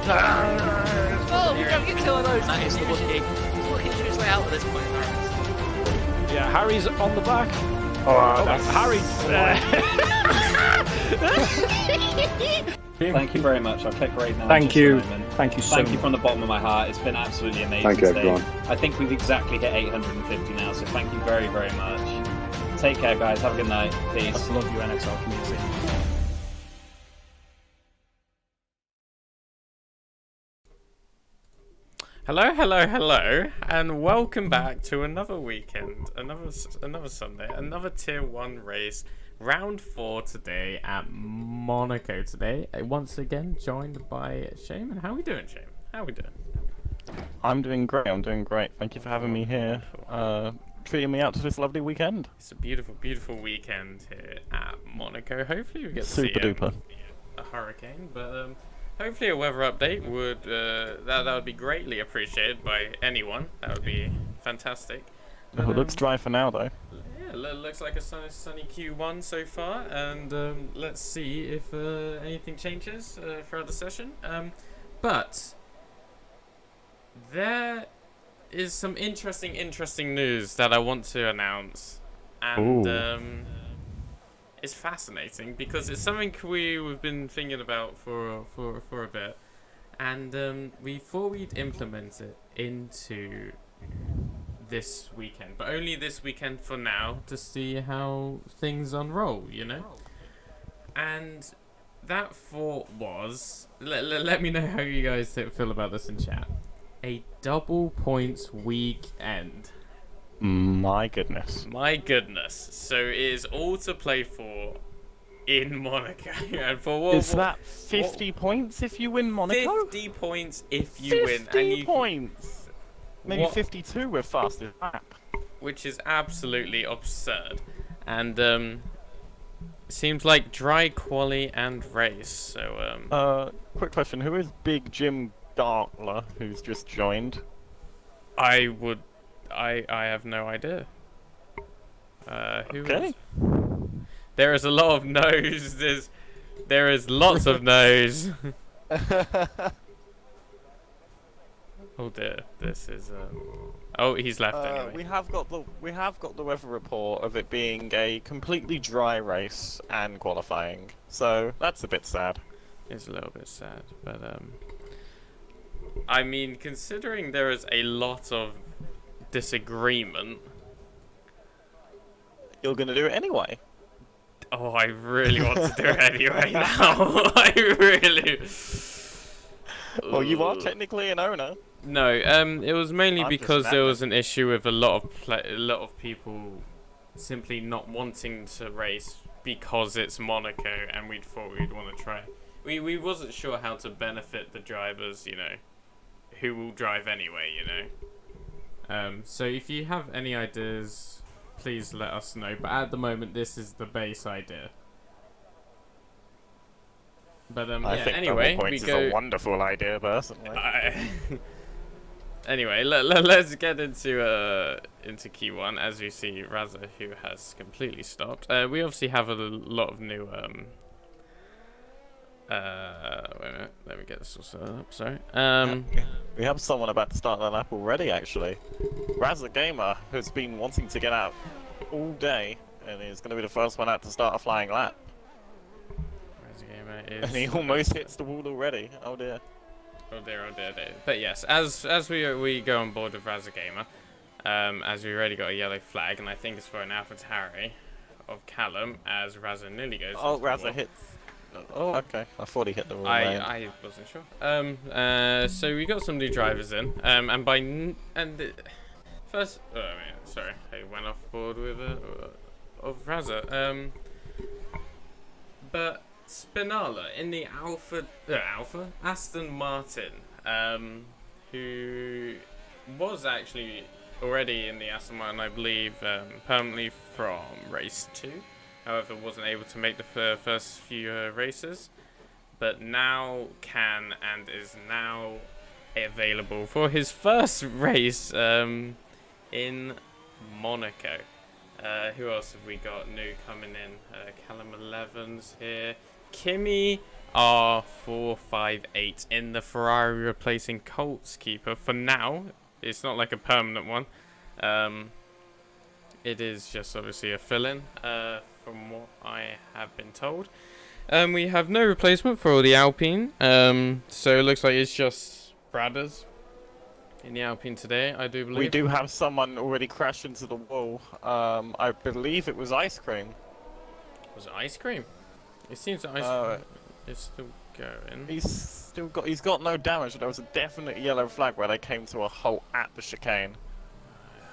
Oh, we don't get two of those. That is the Wookiee. Wookiee's his way out at this point. Yeah, Harry's on the back. Oh, that's Harry. Thank you very much. I'll click right now. Thank you. Thank you so Thank you much. from the bottom of my heart. It's been absolutely amazing. Thank you, today. everyone. I think we've exactly hit 850 now, so thank you very, very much. Take care, guys. Have a good night. Peace. I love you, NXR community. Hello, hello, hello, and welcome back to another weekend, another Sunday, another Tier 1 race, round 4 today at Monaco today. Once again, joined by Shaman. How are we doing, Shaman? How are we doing? I'm doing great, Thank you for having me here, treating me out to this lovely weekend. It's a beautiful, beautiful weekend here at Monaco. Hopefully we get to Super see duper. a hurricane, but hopefully a weather update would that would be greatly appreciated by anyone. That would be fantastic. It looks dry for now, though. Yeah, looks like a sunny Q1 so far, and let's see if anything changes throughout the session. But there is some interesting news that I want to announce, and it's fascinating because it's something we've been thinking about for a bit, and we thought we'd implement it into this weekend, but only this weekend for now, to see how things unroll, you know. And that thought was, let me know how you guys feel about this in chat. A double points weekend. My goodness. My goodness. So it is all to play for in Monaco. And for what? Is that 50 points if you win Monaco? 50 points if you win. 50 points! Maybe What? 52 with fastest lap. Which is absolutely absurd. And seems like dry quali and race. So Quick question. Who is Big Jim Gartler, who's just joined? I have no idea. Who Okay. is? There is a lot of no's. There is lots of no's. Oh dear, this is oh, he's left anyway. We have got the weather report of it being a completely dry race and qualifying, so that's a bit sad. It's a little bit sad, but I mean, considering there is a lot of disagreement. You're gonna do it anyway. Oh, I really want to do it anyway now. I really. Well, you are technically an owner. No, it was mainly I'm because just there was an issue with a lot of people simply not wanting to race because it's Monaco, and we thought we'd want to try. We wasn't sure how to benefit the drivers, you know, who will drive anyway, you know. So if you have any ideas, please let us know. But at the moment, this is the base idea. But I yeah, think anyway, double we points go. is a wonderful idea, personally. Anyway, let's get into key one. As you see, Raza, who has completely stopped. We obviously have a lot of new wait a minute, let me get this all set up. Sorry. We have someone about to start the lap already, actually. Razza Gamer has been wanting to get out all day, and is going to be the first one out to start a flying lap. Raza Gamer is. And he almost hits the wall already. Oh dear. Oh dear, oh dear, oh dear. But yes, as we go on board with Raza Gamer, as we already got a yellow flag, and I think it's for an AlphaTauri of Callum, as Raza nearly goes. Oh, into the Razza wall. hits. Oh, okay. I thought he hit the wall. I wasn't sure. So we got some new drivers in, and first, oh man, sorry, I went off board with of Raza. But Spinala in the Aston Martin, who was actually already in the Aston Martin, I believe, permanently from race 2. However, wasn't able to make the first few races, but now can and is now available for his first race in Monaco. Who else have we got new coming in? Callum 11's here. Kimmy, NXR458 in the Ferrari replacing Colt's keeper. For now, it's not like a permanent one. It is just obviously a fill-in, from what I have been told. We have no replacement for the Alpine, so it looks like it's just Bradders in the Alpine today, I do believe. We do have someone already crashed into the wall. I believe it was Ice Cream. Was it Ice Cream? It seems that Ice Cream is still going. He's got no damage. There was a definite yellow flag where they came to a halt at the chicane.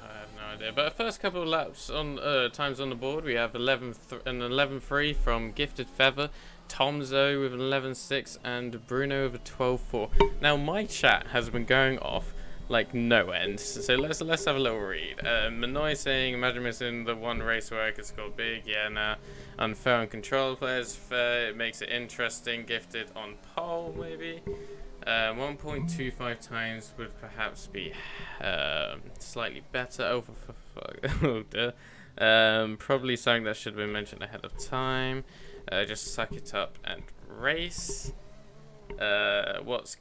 I have no idea. But first couple of laps on times on the board, we have an 11.3 from Gifted Feather, Tomzo with an 11.6, and Bruno with a 12.4. Now my chat has been going off like no end, so let's have a little read. Manoy saying, imagine missing the one race where I could score big. Yeah, nah. Unfair and control players fair. It makes it interesting. Gifted on pole maybe. 1.25 times would perhaps be slightly better. Oh, oh dear. Probably something that should have been mentioned ahead of time. Just suck it up and race. What's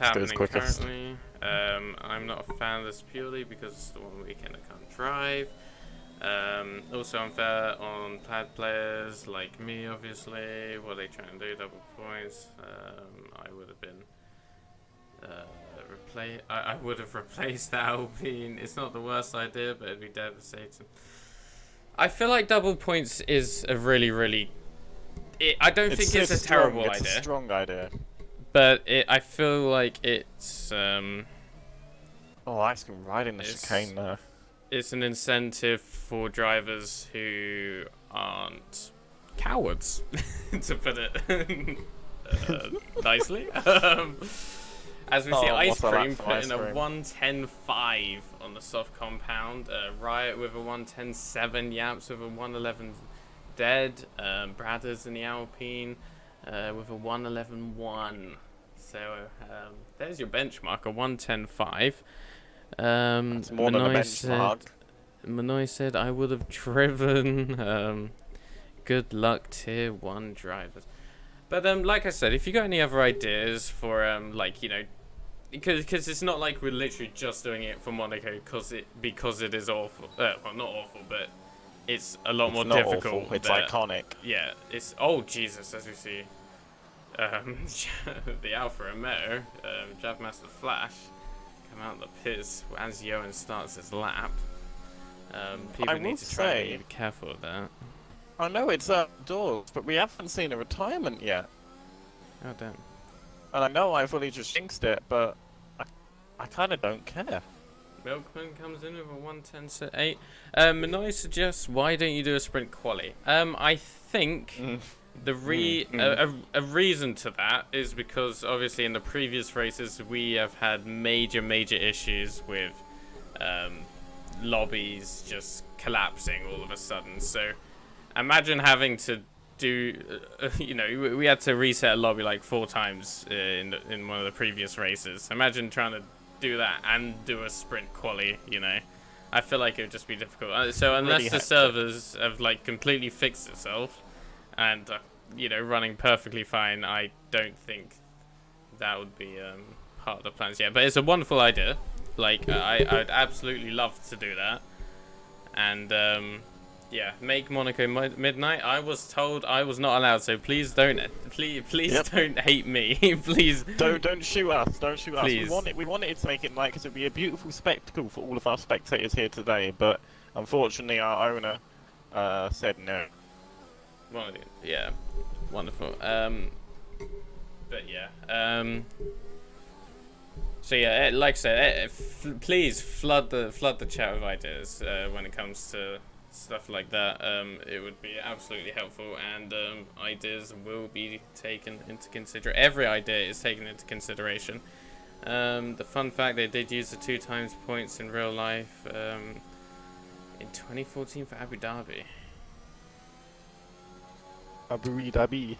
happening currently? I'm not a fan of this purely because it's the one weekend I can't drive. Also unfair on pad players like me, obviously. What are they trying to do? Double points. I would have been I would have replaced the Alpine. It's not the worst idea, but it'd be devastating. I feel like double points is a really I don't think it's a terrible idea. It's a strong idea. But I feel like it's Oh, Ice Cream riding the chicane now. It's an incentive for drivers who aren't cowards, to put it nicely. As we see, Ice Cream put in a 110.5 on the soft compound. Riot with a 110.7. Yaps with a 111 dead. Bradders in the Alpine with a 111.1. So there's your benchmark, a 110.5. That's more than a benchmark. Manoy said, I would have driven. Good luck, tier 1 drivers. But like I said, if you got any other ideas for like, you know, because it's not like we're literally just doing it for Monaco because it is awful. Well, not awful, but it's a lot more difficult. Awful. It's iconic. Yeah, it's Jesus, as we see. The Alfa Romeo, Jav Master Flash, come out the pits as Johan starts his lap. People need to try to be careful of that. I know it's outdoors, but we haven't seen a retirement yet. Oh damn. And I know I fully just jinxed it, but I kind of don't care. Milkman comes in with a 110.8. Manoy suggests, why don't you do a sprint quali? I think the a reason to that is because obviously in the previous races we have had major issues with lobbies just collapsing all of a sudden. So imagine having to do, you know, we had to reset a lobby like 4 times in one of the previous races. Imagine trying to do that and do a sprint quali, you know. I feel like it would just be difficult. So unless really the servers have like completely fixed itself and you know, running perfectly fine, I don't think that would be part of the plans yet. But it's a wonderful idea. Like I'd absolutely love to do that. And yeah, make Monaco midnight. I was told I was not allowed, so please don't don't hate me. Please don't shoot us. Don't shoot please. us. We wanted to make it night because it'd be a beautiful spectacle for all of our spectators here today, but unfortunately our owner said no. Well, yeah, wonderful. But yeah. So yeah, like I said, please flood the chat with ideas when it comes to stuff like that. It would be absolutely helpful, and ideas will be taken into consideration. Every idea is taken into consideration. The fun fact, they did use the 2 times points in real life in 2014 for Abu Dhabi. Abu Dhabi.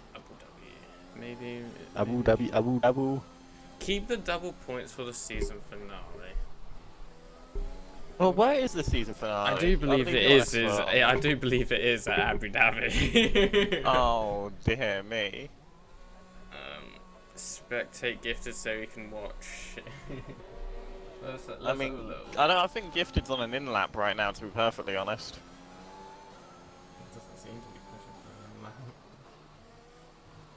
Maybe. Abu Dhabi. Keep the double points for the season finale. Well, where is the season finale? I do believe it is. I do believe it is at Abu Dhabi. Oh dear me. spectate Gifted so we can watch. let's I mean, have a look. I think Gifted's on an in-lap right now, to be perfectly honest. It doesn't seem to be pushing for him.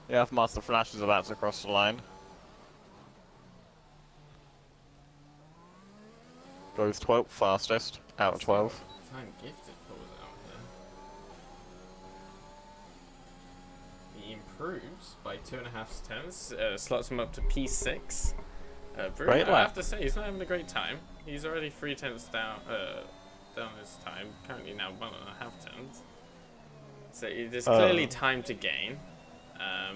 Yeah, if Master Flash is about to cross the line. Goes 12th fastest, out of 12. Time Gifted pulls out here. He improves by 2.5 tenths, slots him up to P6. Great I lap. have to say, he's not having a great time. He's already 3 tenths down his time, currently now 1.5 tenths. So there's clearly time to gain.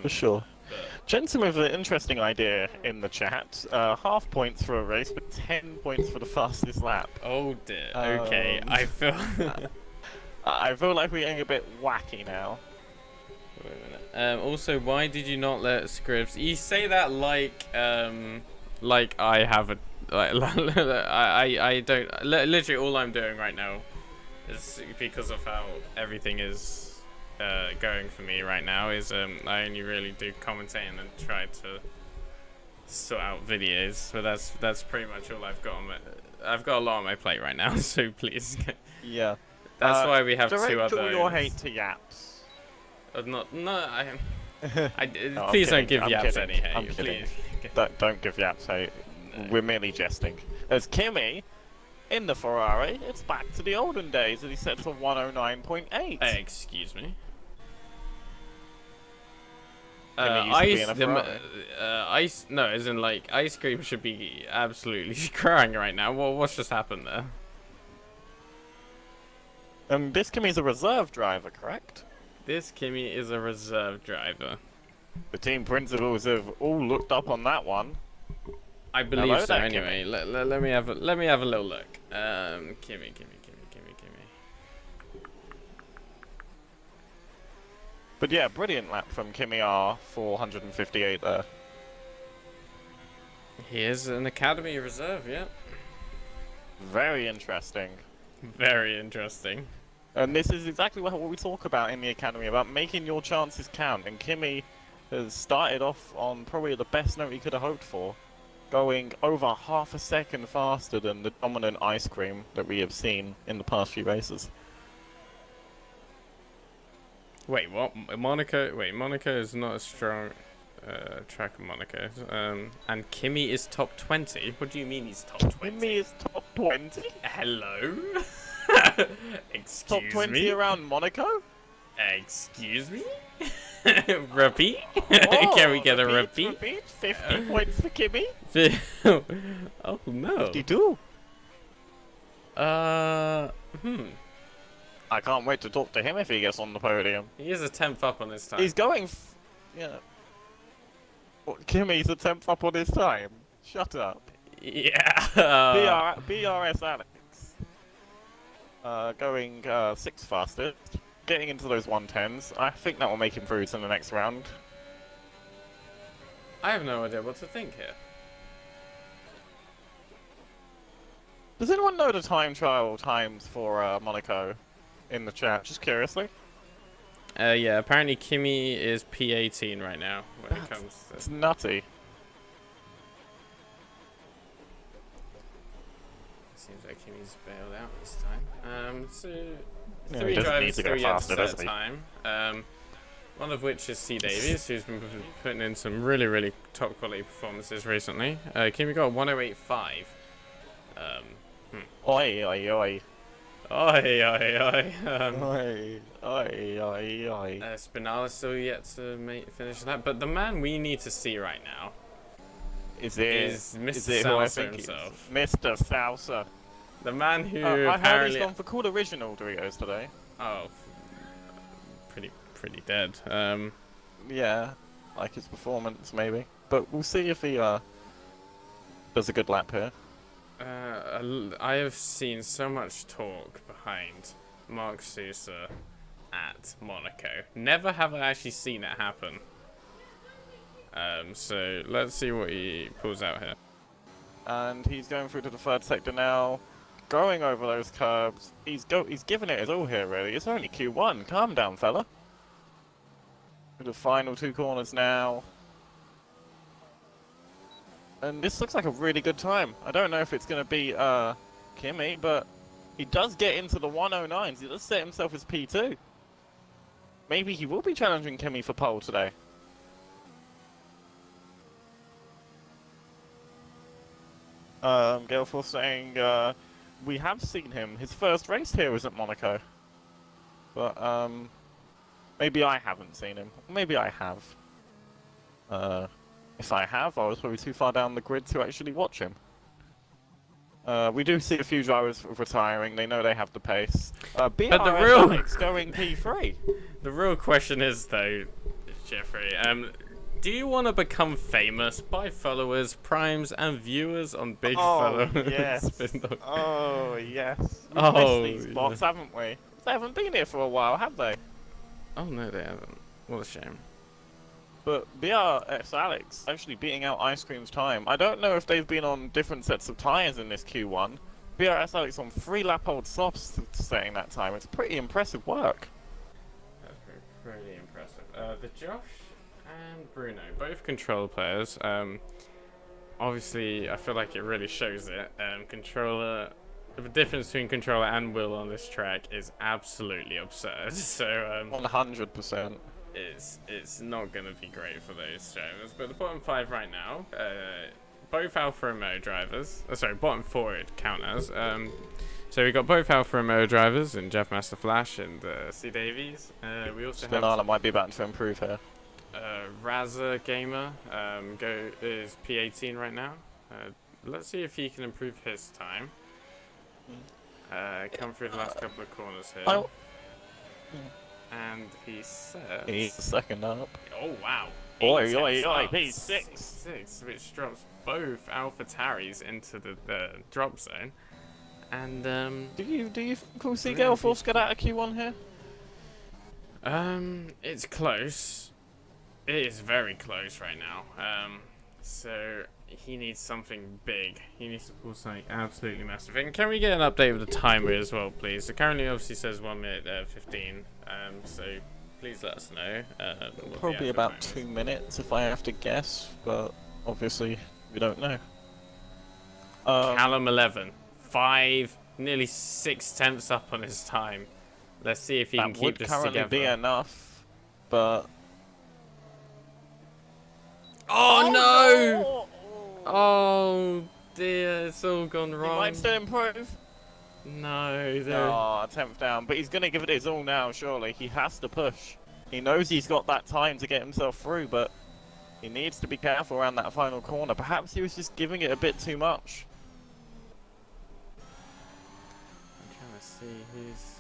For sure. But Jensen with an interesting idea in the chat. Half points for a race, but 10 points for the fastest lap. oh dear. Okay, I feel. I feel like we're getting a bit wacky now. Wait a minute. Also, why did you not let Scribs? You say that like I have a I don't. Literally, all I'm doing right now is because of how everything is going for me right now. Is I only really do commentating and try to sort out videos. But that's pretty much all I've got on my. I've got a lot on my plate right now, so please. Yeah. That's why we have direct 2 other. all your hate to Yaps. No, No, please don't I'm give kidding, Yaps I'm any hate. I'm kidding. Please. Don't give Yaps hate. No. We're merely jesting. As Kimi, in the Ferrari, it's back to the olden days as he set to 109.8. Excuse me. Kimi used to be in a Ferrari. Ice, no, as in like ice cream should be absolutely crying right now. What's just happened there? This Kimi's a reserve driver, correct? This Kimi is a reserve driver. The team principals have all looked up on that one. I believe Hello so. there, Anyway, let me have a little look. Kimi. But yeah, brilliant lap from Kimi R, 458 there. He is an academy reserve. Yeah. Very interesting. Very interesting. And this is exactly what we talk about in the academy, about making your chances count. And Kimi has started off on probably the best note he could have hoped for, going over half a second faster than the dominant ice cream that we have seen in the past few races. Wait, what? Monaco? Wait, Monaco is not a strong track of Monaco. And Kimi is top 20. What do you mean he's top 20? Kimi is top 20? Hello? Excuse Top 20 me? around Monaco? Excuse me? Repeat? Oh, Can we get a repeat? Repeat? 50 points for Kimi? Oh no. 52. Hmm. I can't wait to talk to him if he gets on the podium. He is a 10th up on his time. He's going yeah. What, Kimi's a 10th up on his time? Shut up. Yeah. BRS Alex. Going 6th fastest. Getting into those 110s. I think that will make him through to the next round. I have no idea what to think here. Does anyone know the time trial times for Monaco in the chat? Just curiously. Yeah, apparently Kimi is P18 right now when it comes to... It's nutty. Seems like Kimi's bailed out this time. So Yeah, three he doesn't drivers, need to go 3 faster, enters at does a he? time. One of which is C. Davies, who's been putting in some really top quality performances recently. Kimi got 108.5. Oi, oi, oi. Oi. Oi, oi, oi, oi. Spinala's still yet to finish that, but the man we need to see right now Is Mr. it who I Salsa think he is? himself. Mr. Salsa. The man who I heard he's apparently... gone for cool original Doritos today. Oh, pretty dead. Yeah, like his performance maybe. But we'll see if he does a good lap here. I have seen so much talk behind Mark Sousa at Monaco. Never have I actually seen it happen. So let's see what he pulls out here. And he's going through to the 3rd sector now. Going over those curbs. He's giving it his all here really. It's only Q1. Calm down, fella. To the final 2 corners now. And this looks like a really good time. I don't know if it's going to be Kimi, but he does get into the 109s. He does set himself as P2. Maybe he will be challenging Kimi for pole today. Galeforce saying we have seen him. His first race here was at Monaco. But maybe I haven't seen him. Maybe I have. If I have, I was probably too far down the grid to actually watch him. We do see a few drivers retiring. They know they have the pace. But the real Alex going P3. The real question is though, Jeffrey, do you want to become famous by followers, primes, and viewers on Big Fellow? Yes. Spindle? Oh yes. We've Oh, missed these bots, haven't we? They haven't been here for a while, have they? Oh no, they haven't. What a shame. But BRX Alex actually beating out Ice Cream's time. I don't know if they've been on different sets of tyres in this Q1. BRX Alex on 3 lap old softs setting that time. It's pretty impressive work. That's pretty impressive. The Josh and Bruno, both control players. Obviously, I feel like it really shows it. Controller, the difference between controller and Will on this track is absolutely absurd. So 100%. it's not going to be great for those drivers. But the bottom 5 right now, both Alfa Romeo drivers. Sorry, bottom 4 it count as. So we got both Alfa Romeo drivers in Jeff Master Flash and C Davies. We also have might be about to improve here. Raza Gamer is P18 right now. Let's see if he can improve his time. Come through the last couple of corners here. And he says... He's second up. Oh, wow. Oi, P6, P6. which drops both Alpha Taris into the drop zone. And, Do you think we'll see Galeforce get out of Q1 here? it's close. It is very close right now. So he needs something big. He needs to pull something absolutely massive. And can we get an update of the timer as well, please? So currently, obviously, says 1 minute 15. So please let us know. Probably about 2 minutes if I have to guess, but obviously we don't know. Callum 11, 5, nearly 6/10 up on his time. Let's see if he can keep this together. That would currently be enough, but. Oh no! Oh dear, it's all gone wrong. He might still improve. No, 10th down, but he's going to give it his all now, surely. He has to push. He knows he's got that time to get himself through, but he needs to be careful around that final corner. Perhaps he was just giving it a bit too much. I'm trying to see who's...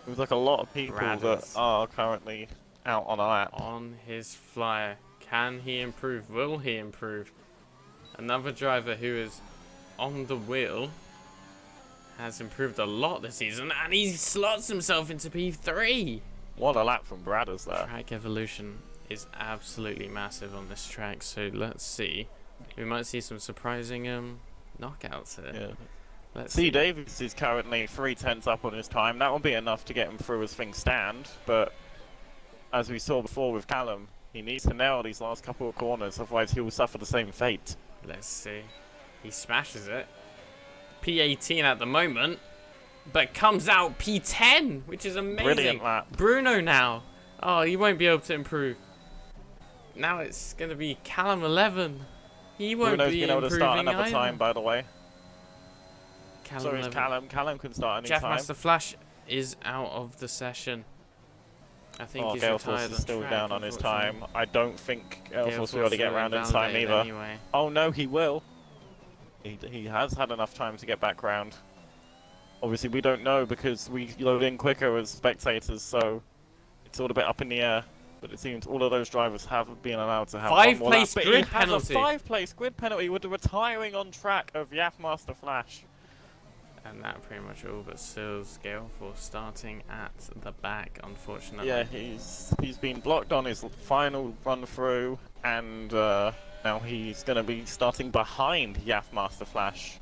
There's like a lot of people that are currently out on a lap. On his flyer. Can he improve? Will he improve? Another driver who is on the wheel has improved a lot this season, and he slots himself into P3. What a lap from Bradders there. Track evolution is absolutely massive on this track, so let's see. We might see some surprising knockouts here. Yeah. Let's C see. Davies is currently 3/10 up on his time. That will be enough to get him through as things stand, but as we saw before with Callum, he needs to nail these last couple of corners, otherwise he will suffer the same fate. Let's see. He smashes it. P18 at the moment, but comes out P10, which is amazing. Brilliant lap. Bruno now. Oh, he won't be able to improve. Now it's going to be Callum 11. He won't Bruno's be been able to start improving another either. time, by the way. Callum So is 11. Callum. Callum can start any Jeff time. Master Flash is out of the session. I think he's Gale retired Force is on still track, down on his unfortunately. time. I don't think Gale Force will be able to will get around in time invalidate either. Anyway. Oh no, he will. He has had enough time to get back round. Obviously, we don't know because we load in quicker as spectators, so it's all a bit up in the air. But it seems all of those drivers have been allowed to have one more lap. Five-place But grid he has penalty. a 5-place grid penalty with the retiring on track of Yaf Master Flash. And that pretty much all but seals Gale Force starting at the back, unfortunately. Yeah, he's been blocked on his final run through, and now he's going to be starting behind Yaf Master Flash.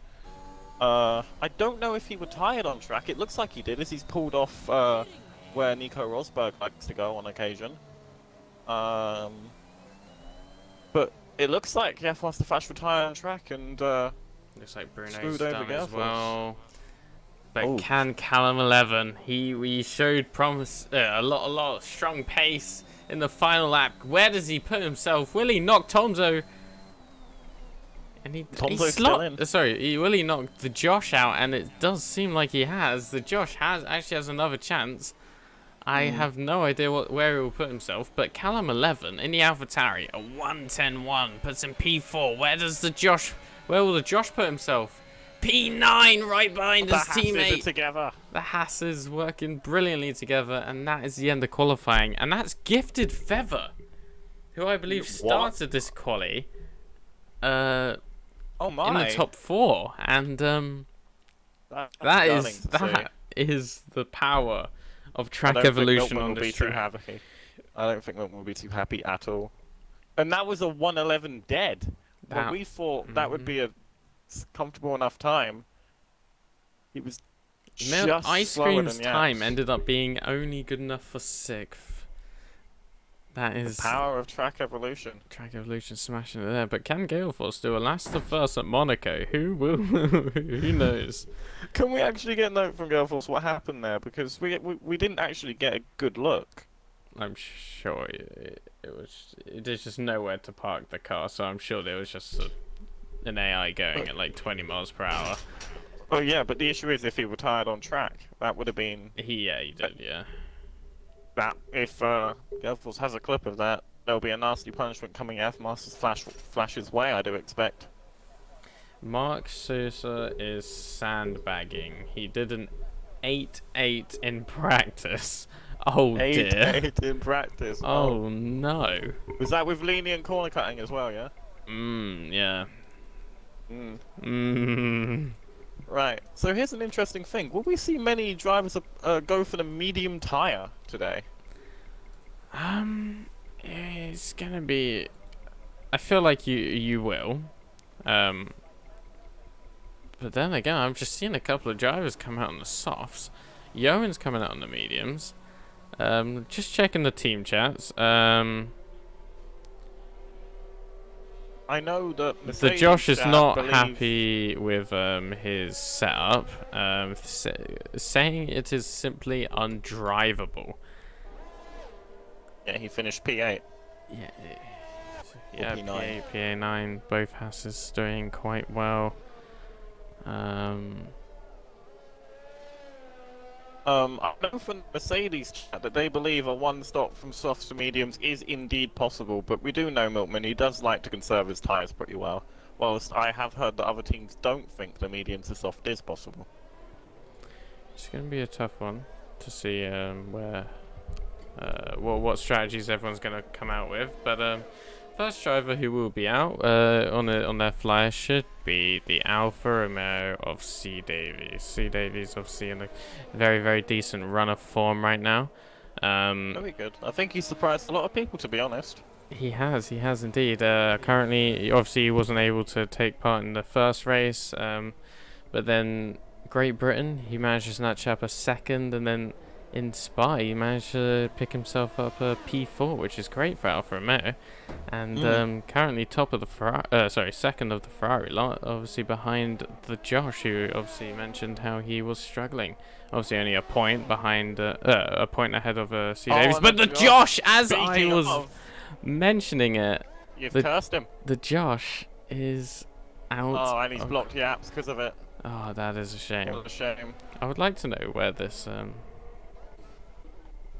I don't know if he retired on track. It looks like he did, as he's pulled off where Nico Rosberg likes to go on occasion. But it looks like Jeff wants to flash for tyre on track and Looks like Bruno's screwed over done as Gelfos. well. But Oh. can Callum 11? We showed promise, a lot of strong pace in the final lap. Where does he put himself? Will he knock Tomzo? And he Tomzo's still in. Will he knock the Josh out? And it does seem like he has. The Josh actually has another chance. I have no idea where he will put himself, but Callum 11 in the AlphaTauri, a 1:10.1 puts in P4. Where will the Josh put himself? P9 right behind his teammate. Together. The Hasses working brilliantly together, and that is the end of qualifying. And that's Gifted Feather, who I believe started this quali Oh my! in the top 4, and that is the power of Track Evolution on this track. I don't think Milton will be too happy at all. And that was a 1:11 dead. When we thought that would be a comfortable enough time, it was just Ice slower Cream's than time Yap's. ended up being only good enough for 6th. That is The power of Track Evolution. Track Evolution smashing it there, but can Galeforce do a last to first at Monaco? Who will? Who knows? Can we actually get a note from Gelfos what happened there? Because we didn't actually get a good look. I'm sure there's just nowhere to park the car, so I'm sure there was just an AI going at like 20 miles per hour. Oh yeah, but the issue is if he retired on track, that would have been He did, yeah. that. If Gelfos has a clip of that, there'll be a nasty punishment coming F Masters Flash's way, I do expect. Mark Sousa is sandbagging. He did an 8-8 in practice. Oh dear. 8-8 in practice. Oh no. Was that with lenient corner cutting as well, yeah? Yeah. Right. So here's an interesting thing. Will we see many drivers go for the medium tyre today? It's gonna be. I feel like you will. But then again, I've just seen a couple of drivers come out on the softs. Yoan's coming out on the mediums. Just checking the team chats. I know that The Josh is not happy with his setup, saying it is simply undrivable. Yeah, he finished P8. Yeah, P9. PA9, both Hasses doing quite well. I know from Mercedes chat that they believe a one-stop from softs to mediums is indeed possible, but we do know Miltman, he does like to conserve his tyres pretty well, whilst I have heard that other teams don't think the medium to soft is possible. It's going to be a tough one to see what strategies everyone's going to come out with, but first driver who will be out on their flyer should be the Alfa Romeo of C. Davies. C. Davies obviously in a very, very decent run of form right now. Very good. I think he's surprised a lot of people, to be honest. He has indeed. Currently, obviously, he wasn't able to take part in the first race, but then Great Britain, he managed to snatch up a second, and then in Spa, he managed to pick himself up a P4, which is great for Alfa Romeo, and currently top of the second of the Ferrari lot, obviously behind the Josh, who obviously mentioned how he was struggling. Obviously, only a point behind, a point ahead of C. Davies, but the Josh, as I was mentioning it, You've cursed him. the Josh is out. Oh, and he's blocked Yaps because of it. Oh, that is a shame. What a shame. I would like to know where this.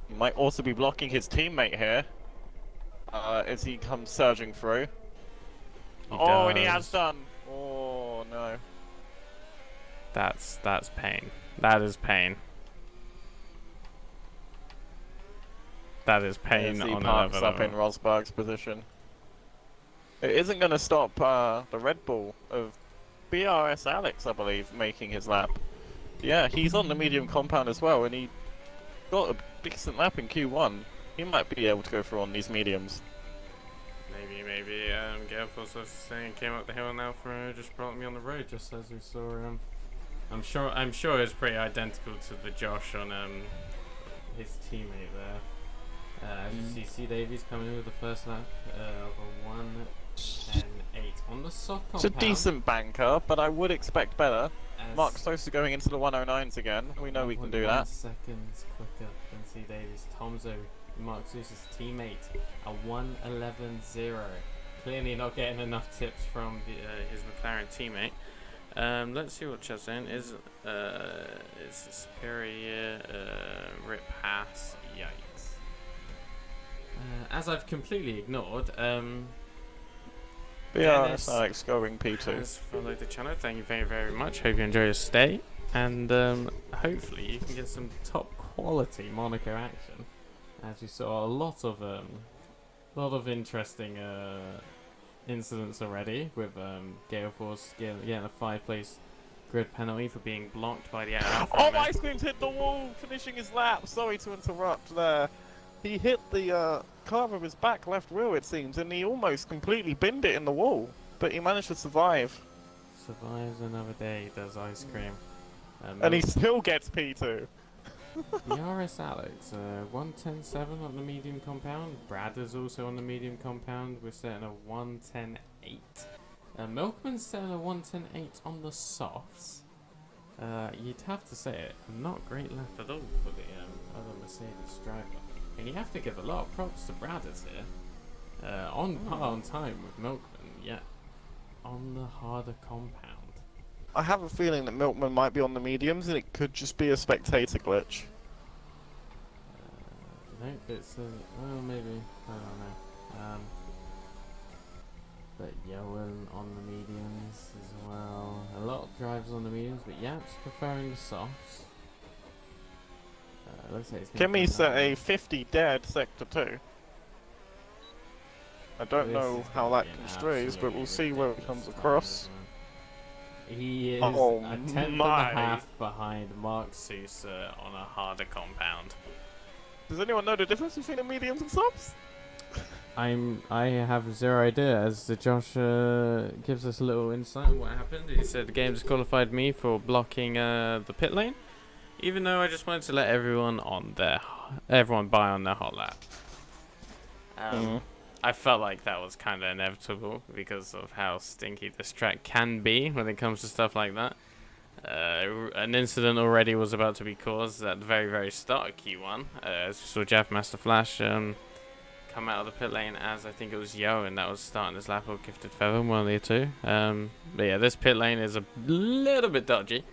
He might also be blocking his teammate here as he comes surging through. And he has done. Oh no. That's pain. That is pain. That is pain As he on parks another up in level. Rosberg's position. It isn't going to stop the Red Bull of BRS Alex, I believe, making his lap. Yeah, he's on the medium compound as well, and he got a decent lap in Q1. He might be able to go through on these mediums. Maybe. Gelfos was saying came up the hill now for just brought me on the road, just as we saw him. I'm sure it's pretty identical to the Josh on his teammate there. As you see, C. Davies coming in with the first lap of a the soft It's a compound. decent banker, but I would expect better. as Mark Sosa going into the 109s again. We know we can do 1.1 that. seconds quicker than C. Davis. Tomzo, Mark Sousa's teammate, a 1:11.0. Clearly not getting enough tips from his McLaren teammate. Let's see what Chad's saying. Is superior rip pass? Yikes. As I've completely ignored. BRS Alex going P2. Has followed the channel. Thank you very, very much. Hope you enjoy your stay, and hopefully you can get some top quality Monaco action. As you saw, a lot of interesting incidents already with Gale Force getting a 5-place grid penalty for being blocked by the out. Oh, Ice Cream's hit the wall, finishing his lap. Sorry to interrupt there. He hit the carve of his back left wheel, it seems, and he almost completely binned it in the wall. But he managed to survive. Survives another day, does Ice Cream. And he still gets P2. The RS Alex, 110.7 on the medium compound. Brad is also on the medium compound. We're setting a 110.8. Milkman's setting a 110.8 on the softs. You'd have to say it, not great left at all for the other Mercedes driver. And you have to give a lot of props to Bradders here. On par on time with Milkman, yet on the harder compound. I have a feeling that Milkman might be on the mediums, and it could just be a spectator glitch. Nope, it's well, maybe, I don't know. But Yowen on the mediums as well. A lot of drivers on the mediums, but Yap's preferring the softs. Looks like it's Kimmy's at a 50 dead sector 2. I don't know how that construes, but we'll see where it comes across. He is Oh a tenth and a half behind Mark Sousa on a harder compound. Does anyone know the difference between the mediums and subs? I have zero idea, as Josh gives us a little insight on what happened. He said the game disqualified me for blocking the pit lane, even though I just wanted to let everyone buy on their hot lap. I felt like that was kind of inevitable because of how stinky this track can be when it comes to stuff like that. An incident already was about to be caused at the very, very start of Q1. As we saw Jeff Master Flash come out of the pit lane as I think it was Yo, and that was starting his lap or Gifted Feather, one of the two. But yeah, this pit lane is a little bit dodgy.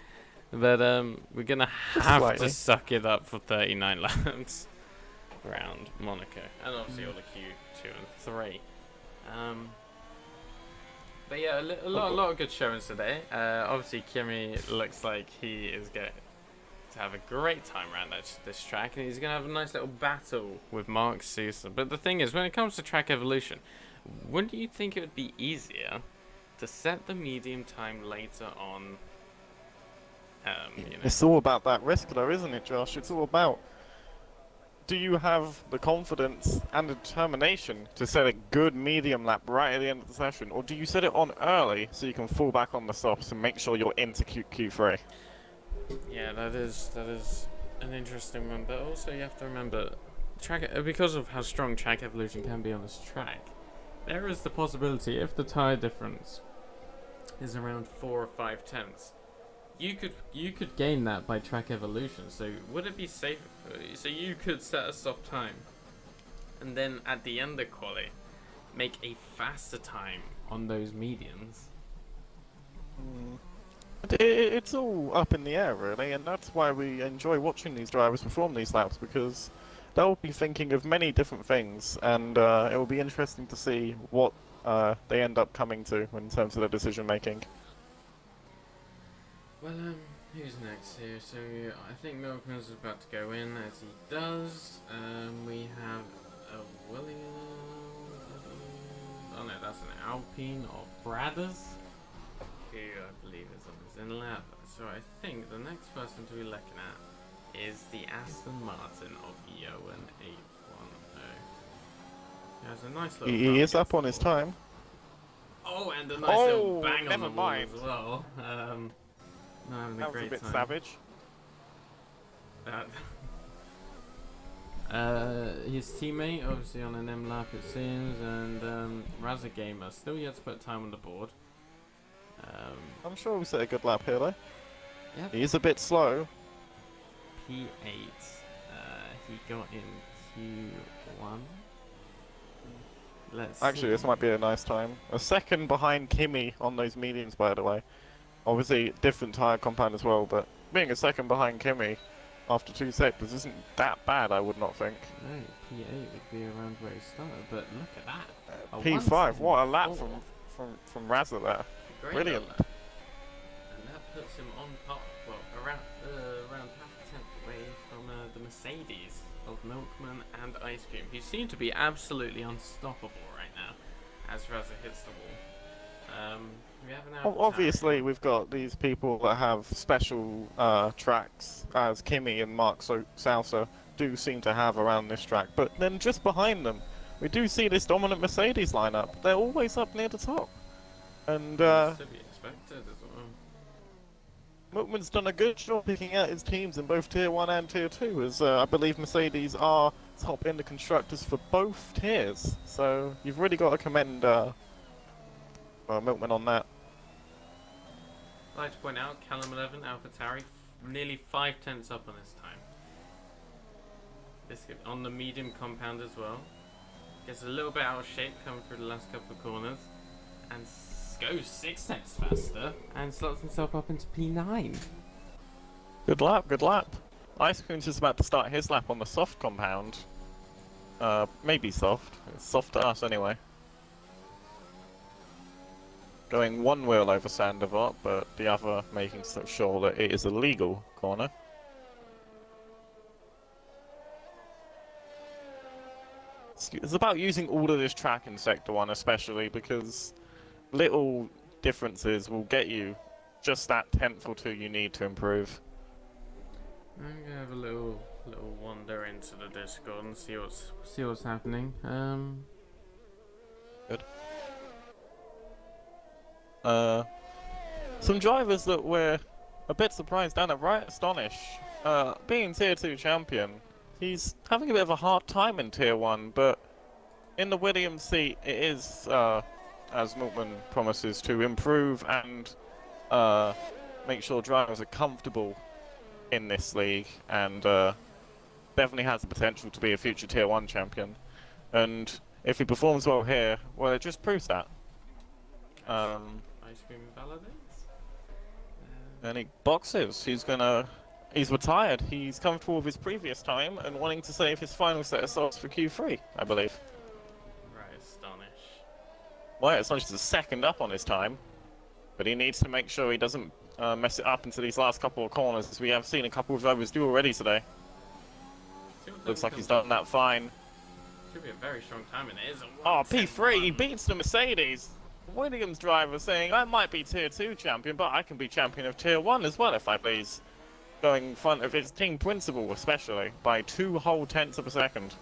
But we're going to have to suck it up for 39 laps around Monaco. And obviously all the Q2 and 3. But yeah, a lot of good showings today. Obviously Kimi looks like he is going to have a great time around this track, and he's going to have a nice little battle with Mark Sousa. But the thing is, when it comes to track evolution, wouldn't you think it would be easier to set the medium time later on? It's all about that risk though, isn't it, Josh? It's all about, do you have the confidence and the determination to set a good medium lap right at the end of the session, or do you set it on early so you can fall back on the softs and make sure you're into Q3? Yeah, that is an interesting one, but also you have to remember, because of how strong track evolution can be on this track, there is the possibility, if the tyre difference is around 4 or 5 tenths, you could gain that by track evolution. So would it be safe? So you could set a soft time, and then at the end of quali, make a faster time on those mediums. It's all up in the air, really, and that's why we enjoy watching these drivers perform these laps, because they'll be thinking of many different things, and it will be interesting to see what they end up coming to in terms of their decision making. Well, who's next here? So I think Milkman's about to go in, as he does. We have a Williams. Oh no, that's an Alpine of Bradders, who I believe is on his in lap. So I think the next person to be looking at is the Aston Martin of Yowen 810. He has a nice little. He is up on his time. Oh, and a nice little bang on never the wall mind. as well. No, having That was a bit savage. His teammate, obviously on an M lap it seems, and Raza Gamer still yet to put time on the board. I'm sure we set a good lap here, though. Yep. He is a bit slow. P8. He got in Q1. Let's Actually, see. this might be a nice time. A second behind Kimi on those mediums, by the way. Obviously, different tyre compound as well, but being a second behind Kimi after 2 sectors isn't that bad, I would not think. No, P8 would be around where he started, but look at that. A P5, what a lap 1:10.4. from Razza there. Great Brilliant. lap. And that puts him on par, well, around half a tenth away from the Mercedes of Milkman and Ice Cream, who seem to be absolutely unstoppable right now as Razza hits the wall. We have an Obviously, we've got these people that have special tracks, as Kimi and Mark Salsa do seem to have around this track. But then just behind them, we do see this dominant Mercedes lineup. They're always up near the top. And to be expected as well. Mookman's done a good job picking out his teams in both Tier 1 and Tier 2, as I believe Mercedes are top in the constructors for both tiers. So you've really got to commend Milkman on that. I'd like to point out, Callum 11, AlphaTauri, nearly 5 tenths up on this time. This on the medium compound as well. Gets a little bit out of shape coming through the last couple of corners. And goes 6 tenths faster and slots himself up into P9. Good lap, good lap. Ice Cream's just about to start his lap on the soft compound. Maybe soft. It's soft to us anyway. Going one wheel over Sandoval, but the other making sure that it is a legal corner. It's about using all of this track in Sector 1 especially, because little differences will get you just that tenth or two you need to improve. I'm gonna have a little wander into the Discord and see what's happening. Good. Some drivers that we're a bit surprised and right Astonish. Being Tier 2 champion, he's having a bit of a hard time in Tier 1, but in the Williams seat it is, as Milkman promises, to improve and make sure drivers are comfortable in this league, and definitely has the potential to be a future Tier 1 champion. And if he performs well here, well, it just proves that. Ice Cream validates. And he boxes. He's retired. He's comfortable with his previous time and wanting to save his final set of salts for Q3, I believe. Right, Astonish. Well, Astonish is a second up on his time, but he needs to make sure he doesn't mess it up into these last couple of corners, as we have seen a couple of drivers do already today. Looks like he's done that fine. Should be a very strong time, and it is a Oh, 1:10.1. P3, he beats the Mercedes. Williams driver saying, I might be Tier 2 champion, but I can be champion of Tier 1 as well if I please. Going in front of his team principal, especially, by 2 whole tenths of a second.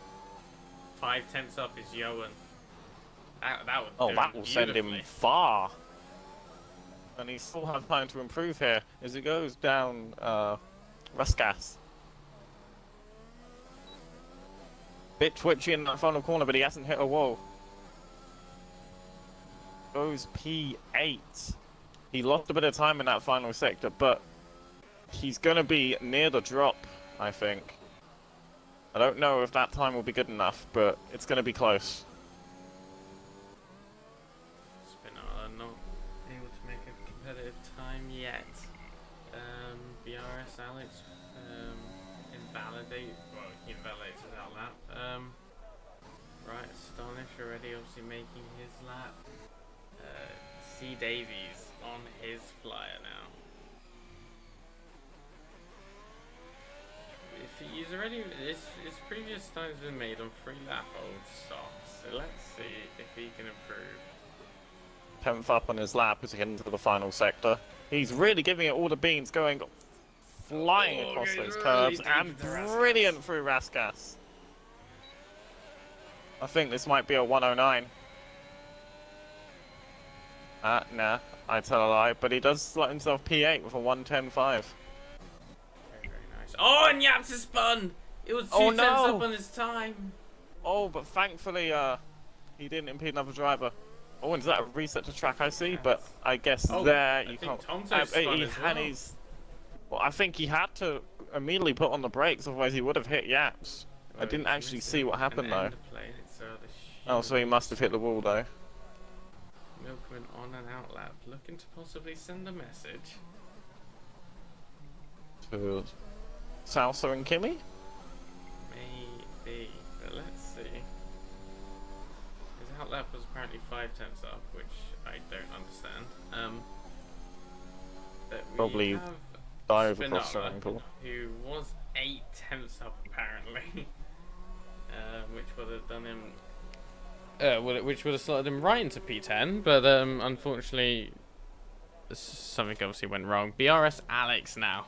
5 tenths up is Johan. That would Oh, do that it will send him beautifully. far. And he still has time to improve here as he goes down Ruskas. Bit twitchy in that final corner, but he hasn't hit a wall. Goes P8. He lost a bit of time in that final sector, but he's going to be near the drop, I think. I don't know if that time will be good enough, but it's going to be close. Spinella not able to make a competitive time yet. BRS Alex he invalidates his out lap. Right, Astonish already obviously making his lap. C Davies on his flyer now. If he's already his previous time's been made on 3 lap old softs, so let's see if he can improve. 10th up on his lap as he gets into the final sector. He's really giving it all the beans, going flying across getting those really curves deep and into Raskas. brilliant through Raskas. I think this might be a 109. Nah, I tell a lie, but he does slot himself P8 with a 110.5. Very, very nice. Oh, and Yaps is spun! It was 2 Oh, tenths no. up on his time. Oh, but thankfully he didn't impede another driver. Oh, and is that a reset to track I see? But I guess Oh, there I you think can't. Tomto's spun as well. Well, I think he had to immediately put on the brakes, otherwise he would have hit Yaps. I Well, didn't it's actually missing see what an happened though. end plate, so the Oh, so he must have hit the wall though. Milkman on an outlap, looking to possibly send a message. To Salsa and Kimmy? Maybe, but let's see. His outlap was apparently 5/10 up, which I don't understand. But we Probably have dive across the Spinella, ankle. who was 8/10 up apparently, which would have done him. Which would have slotted him right into P10, but unfortunately, something obviously went wrong. BRS Alex now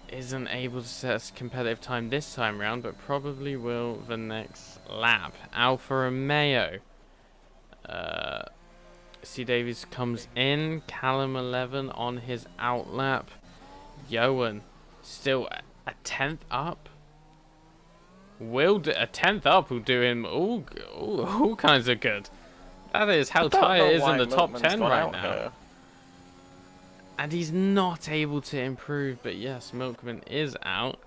isn't able to set a competitive time this time round, but probably will the next lap. Alfa Romeo. C. Davies comes in. Callum 11 on his outlap. Johan still a 10th up. A 10th up will do him all kinds of good. That is how Tyre is in the top 10 right now. Here. And he's not able to improve, but yes, Milkman is out.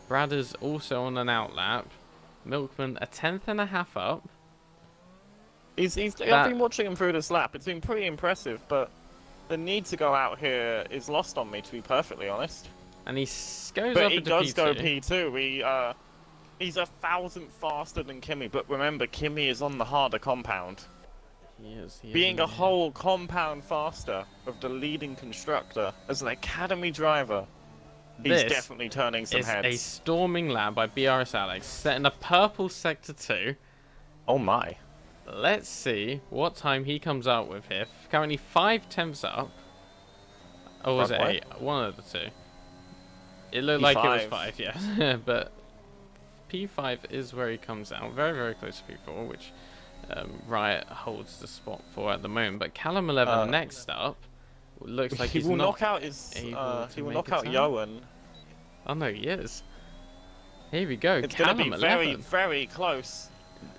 Brad is also on an outlap. Milkman a 10th and a half up. I've been watching him through this lap. It's been pretty impressive, but the need to go out here is lost on me, to be perfectly honest. And he goes But up he into does P2. go P2. He's 1,000th faster than Kimmy, but remember, Kimmy is on the harder compound. He is Being a whole compound faster of the leading constructor as an academy driver, he's definitely turning some heads. A storming lap by BRS Alex, setting a purple sector 2. Oh my. Let's see what time he comes out with here. Currently 5/10 up. Or was it 8? One of the two. It looked like it was 5, yeah. But P5 is where he comes out. Very, very close to P4, which Riot holds the spot for at the moment. But Callum 11 next up looks like he he's will not knock out his. He will knock out Johan. Oh no, he is. Here we go. It's Callum going to be 11. very, very close.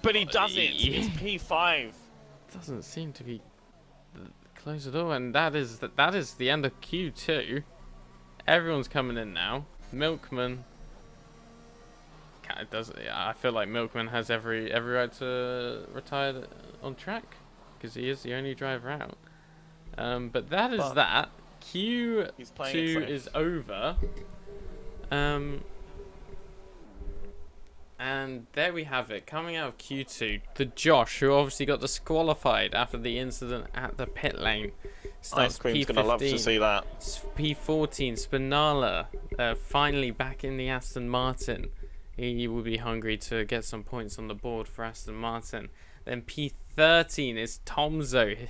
But he does it. It's P5. Doesn't seem to be close at all, and that is the end of Q2. Everyone's coming in now. Milkman. I feel like Milkman has every right to retire on track because he is the only driver out. But that is that. Q2 is over. And there we have it. Coming out of Q2, the Josh, who obviously got disqualified after the incident at the pit lane, starts Ice Cream's P15. gonna love to see that. P14, Spinala, finally back in the Aston Martin. He will be hungry to get some points on the board for Aston Martin. Then P13 is Tomzo,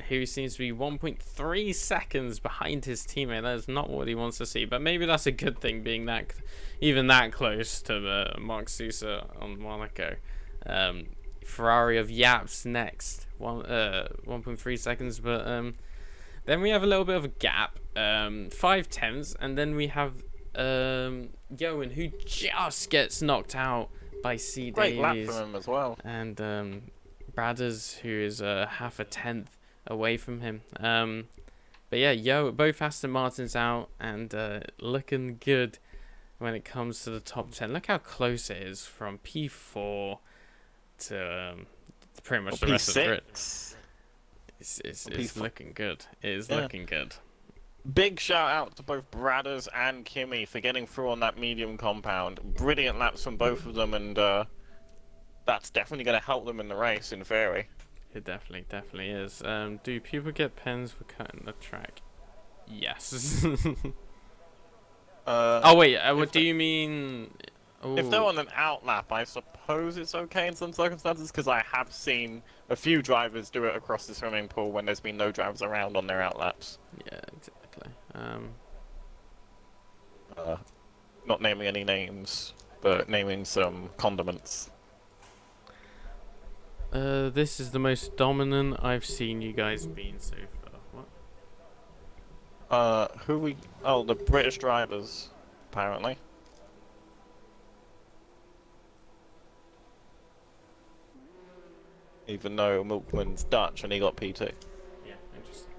who seems to be 1.3 seconds behind his teammate. That is not what he wants to see, but maybe that's a good thing, being that even that close to Mark Sousa on Monaco. Ferrari of Yaps next, 1.3 seconds, but then we have a little bit of a gap, 5/10, and then we have Johan, who just gets knocked out by C. Great lap Davies, from him as well. and Bradders, who is half a tenth away from him. But yeah, both Aston Martins out, and looking good when it comes to the top 10. Look how close it is from P4 to pretty much the rest of the grid. It's looking good. It is looking good. Big shout out to both Bradders and Kimmy for getting through on that medium compound. Brilliant laps from both of them, and that's definitely going to help them in the race, in theory. It definitely is. Do people get pens for cutting the track? Yes. Oh wait, what do you mean? If they're on an outlap, I suppose it's okay in some circumstances, because I have seen a few drivers do it across the swimming pool when there's been no drivers around on their outlaps. Yeah, exactly. Not naming any names, but naming some condiments. This is the most dominant I've seen you guys been so far. What? Oh, the British drivers, apparently. even though Milkman's Dutch and he got P2. Yeah, interesting.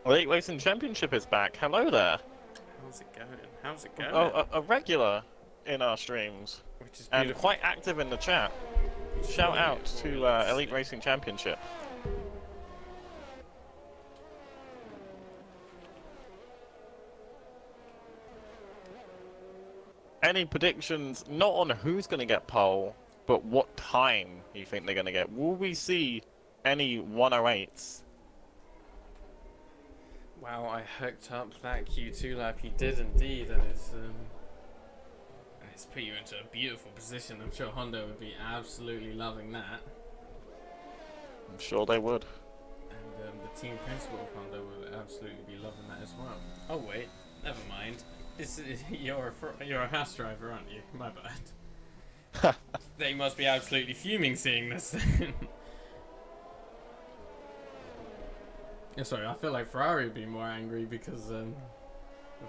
Elite Racing Championship is back. Hello there. How's it going? How's it going? Oh, a regular in our streams. Which is And beautiful. quite active in the chat. Shout out to Elite Racing Championship. Any predictions, not on who's going to get pole, but what time you think they're going to get? Will we see any 108s? Wow, I hooked up that Q2 lap. You did indeed, and it's put you into a beautiful position. I'm sure Honda would be absolutely loving that. I'm sure they would. And the team principal of Honda would absolutely be loving that as well. Oh wait, never mind. You're a Haas driver, aren't you? My bad. They must be absolutely fuming seeing this thing. Yeah, sorry, I feel like Ferrari would be more angry because of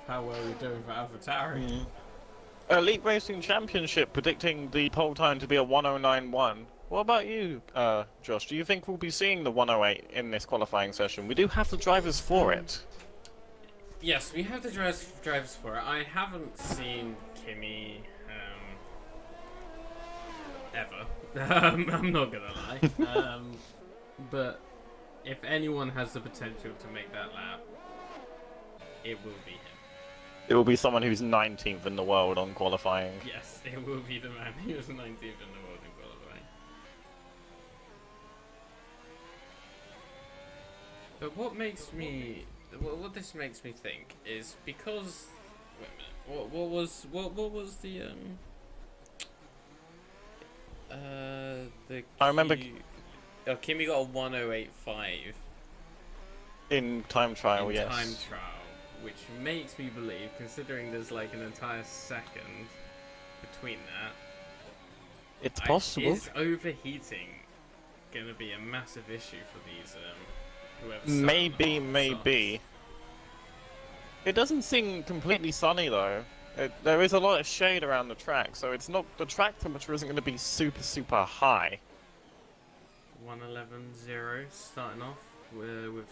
how well we're doing for AlphaTauri. Elite Racing Championship predicting the pole time to be a 109.1. What about you, Josh? Do you think we'll be seeing the 108 in this qualifying session? We do have the drivers for it. Yes, we have the drivers for it. I haven't seen Kimi ever. I'm not gonna lie. But if anyone has the potential to make that lap, it will be him. It will be someone who's 19th in the world on qualifying. Yes, it will be the man who was 19th in the world in qualifying. But what this makes me think is because wait a minute, what was the I remember Kimi got a 108.5 in time trial, in yes. time trial, which makes me believe, considering there's like an entire second between that, It's possible. is overheating gonna be a massive issue for these whoever Maybe. It doesn't seem completely sunny though. There is a lot of shade around the track, so it's not, the track temperature isn't going to be super high. 111.0 starting off with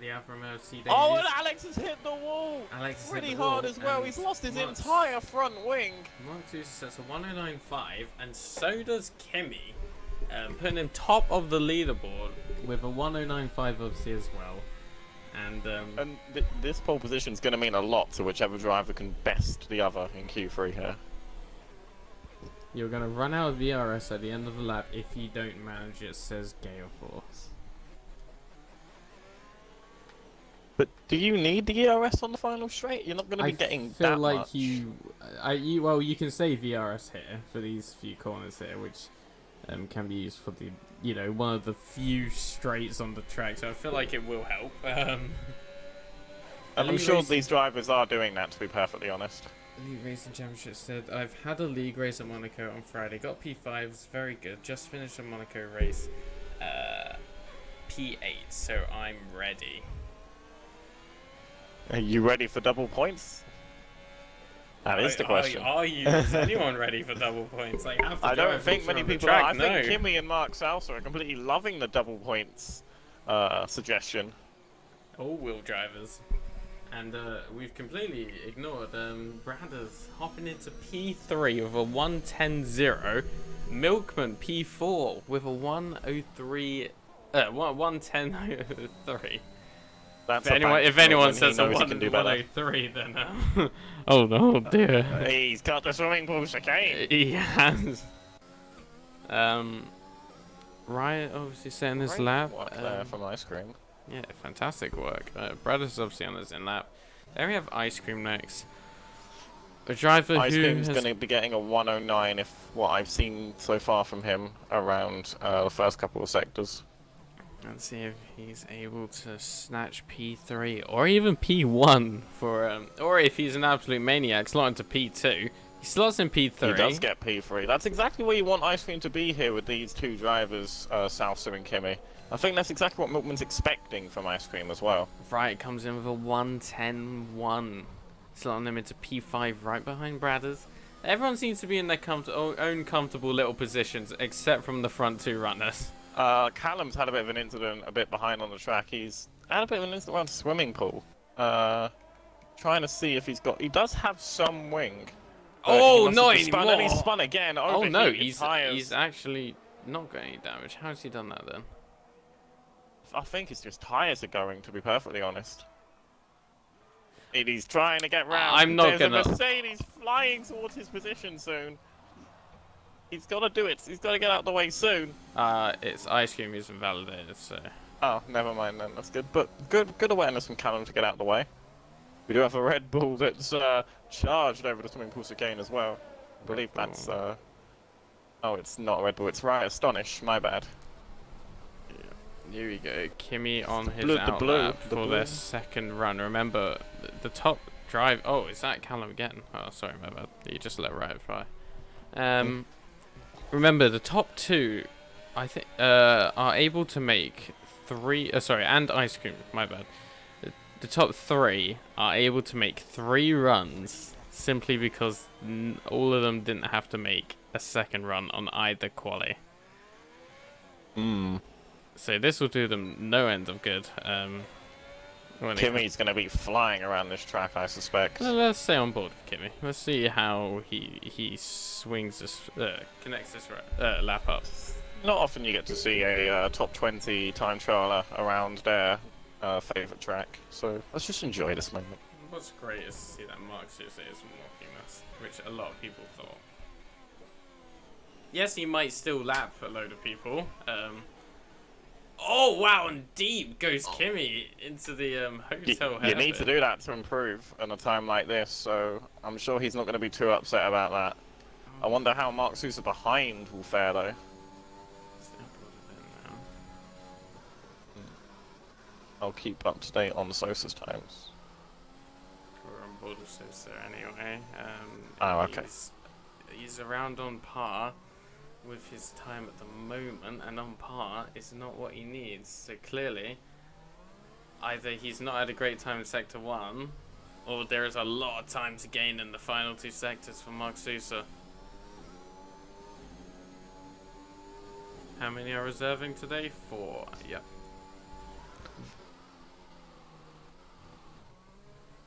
the Alfa Romeo C. Oh, and Alex has hit the wall! Alex has Pretty hit the wall, hard as well. and He's lost his Mark's- entire front wing. Mark 2 sets a 109.5, and so does Kimi, putting him top of the leaderboard with a 109.5 obviously as well. And This pole position is going to mean a lot to whichever driver can best the other in Q3 here. you're going to run out of VRS at the end of the lap if you don't manage it, says Gale Force. But do you need the ERS on the final straight? You're not going to be getting feel that like much. well, you can say VRS here for these few corners here, which can be used for the, one of the few straights on the track. So I feel like it will help. And I'm sure these drivers are doing that, to be perfectly honest. League Racing Championship said, I've had a league race at Monaco on Friday. Got P5s, very good. Just finished a Monaco race, P8, so I'm ready. Are you ready for double points? That is the question. Is anyone ready for double points? Like, after I don't think many people are. I think no. Kimi and Mark Salsa are completely loving the double points suggestion. All-wheel drivers. And we've completely ignored Bradders hopping into P3 with a 110.0. Milkman P4 with a 110.03. If anyone says a 103, then oh no, dear. He's got the swimming pool chicane. He has. Riot obviously setting this lap. Work there from Ice Cream. Yeah, fantastic work. Brad is obviously on his in lap. There we have Ice Cream next. A driver Ice who Cream's has... going to be getting a 109 if what I've seen so far from him around the first couple of sectors. Let's see if he's able to snatch P3 or even P1 for, or if he's an absolute maniac, slot into P2. He slots in P3. He does get P3. That's exactly where you want Ice Cream to be here with these two drivers, Salsa and Kimi. I think that's exactly what Milkman's expecting from Ice Cream as well. Right, comes in with a 110.1. Slotting him into P5 right behind Bradders. Everyone seems to be in their own comfortable little positions, except from the front two runners. Callum's had a bit of an incident a bit behind on the track. He's had a bit of an incident around swimming pool. Trying to see if he's got... He does have some wing. Oh, not anymore! And he spun again. Oh no, he's actually not got any damage. How's he done that then? I think it's just tyres are going, to be perfectly honest. He's trying to get round. I'm not There's gonna... a Mercedes flying towards his position soon. He's got to do it. He's got to get out of the way soon. It's ice cream is invalidated, so... Oh, never mind then. That's good. But good awareness from Callum to get out of the way. We do have a Red Bull that's charged over the swimming pool chicane as well. I believe that's... Oh, it's not a Red Bull. It's right. Astonish. My bad. Here we go, Kimmy on his blue outlap for blue. their second run. Remember, the top drive... Oh, is that Callum again? Oh, sorry, my bad. You just let right fly. Remember, the top two, I think, are able to make three... sorry, and ice cream, my bad. The top three are able to make 3 runs simply because all of them didn't have to make a second run on either quali. So this will do them no end of good. Kimmy's going to be flying around this track, I suspect. Well, let's stay on board with Kimmy. Let's see how he swings this, connects this lap up. Not often you get to see a top 20 time trialer around their favourite track, so let's just enjoy this moment. What's great is to see that Mark seriously is walking us, which a lot of people thought. Yes, he might still lap a load of people. Oh wow, and deep goes Kimmy into the hotel. You need to do that to improve in a time like this, so I'm sure he's not going to be too upset about that. I wonder how Mark Sousa behind will fare though. I'll keep up to date on Sosa's times. We're on board with Sosa anyway. Oh, okay. He's around on par with his time at the moment, and on par is not what he needs. So clearly, either he's not had a great time in Sector 1, or there is a lot of time to gain in the final 2 sectors for Mark Sousa. How many are reserving today? 4. Yep.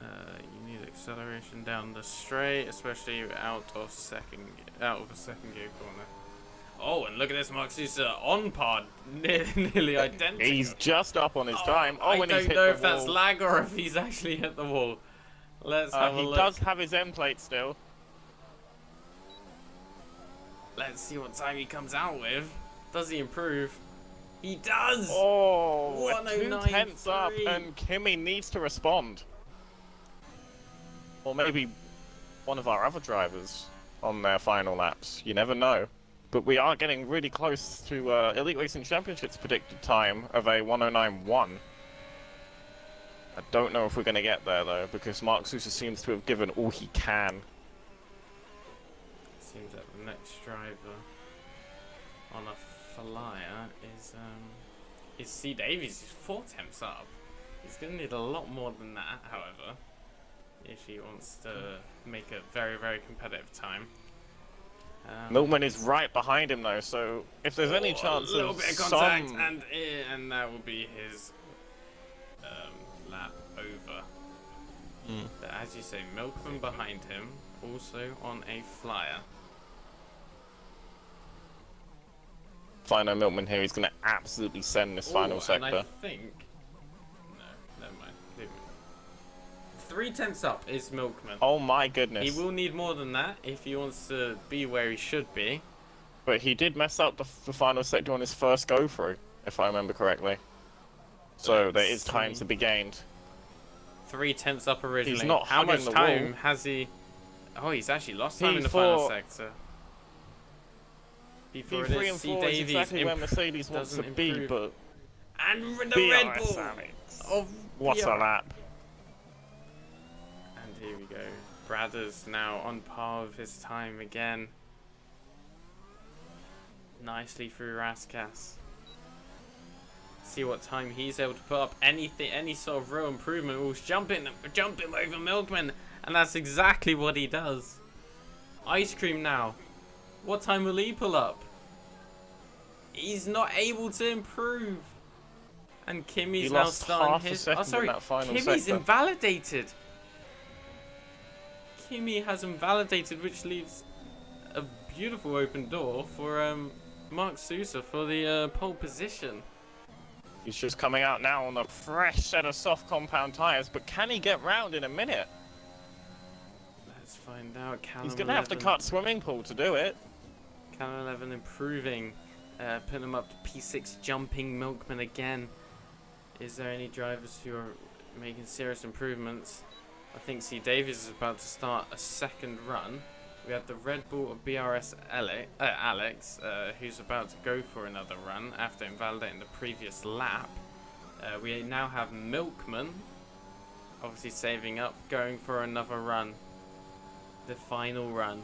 You need acceleration down the straight, especially out of a second gear corner. Oh, and look at this, Mark Sousa on par, nearly identical. He's just up on his time. I when he's don't hit know the if that's wall. lag or if he's actually hit the wall. Let's have a look. He does have his end plate still. Let's see what time he comes out with. Does he improve? He does! Oh, 109.3. 2 tenths up, and Kimmy needs to respond. Or maybe one of our other drivers on their final laps. You never know. But we are getting really close to Elite Racing Championship's predicted time of a 109.1. I don't know if we're going to get there, though, because Mark Sousa seems to have given all he can. Seems that the next driver on a flyer is C. Davies. He's 4 tenths up. He's going to need a lot more than that, however, if he wants to make a very, very competitive time. Milkman is right behind him, though, so if there's any chance a little of bit of contact, some... and that will be his lap over. But as you say, Milkman behind him, also on a flyer. Final Milkman here, he's going to absolutely send this final sector. And I think... No, never mind. Leave it. 3 tenths up is Milkman. Oh my goodness. He will need more than that if he wants to be where he should be. But he did mess up the final sector on his first go-through, if I remember correctly. So there is time to be gained. 3 tenths up originally. He's not How much hugging the time wall. has he... Oh, he's actually lost time in the final sector. Before P3 it and is, C. 4 is Davies exactly where Mercedes wants to doesn't be, improve. but... And the Red Bull Alex. of What a lap. And here we go. Bradder's now on par with his time again. Nicely through Raskas. See what time he's able to put up. Any sort of real improvement will jump him over Milkman, and that's exactly what he does. Ice Cream now. What time will he pull up? He's not able to improve. And Kimmy's He now lost starting half a his... second Oh, sorry. in that final Kimmy's sector. invalidated. Kimmy has invalidated, which leaves a beautiful open door for Mark Sousa for the pole position. He's just coming out now on a fresh set of soft compound tyres, but can he get round in a minute? Let's find out. Callum He's going to have to 11. cut swimming pool to do it. Callum 11 improving. Putting him up to P6, jumping Milkman again. Is there any drivers who are making serious improvements? I think C. Davies is about to start a second run. We have the Red Bull of BRS Alex, who's about to go for another run after invalidating the previous lap. We now have Milkman, obviously saving up, going for another run. The final run.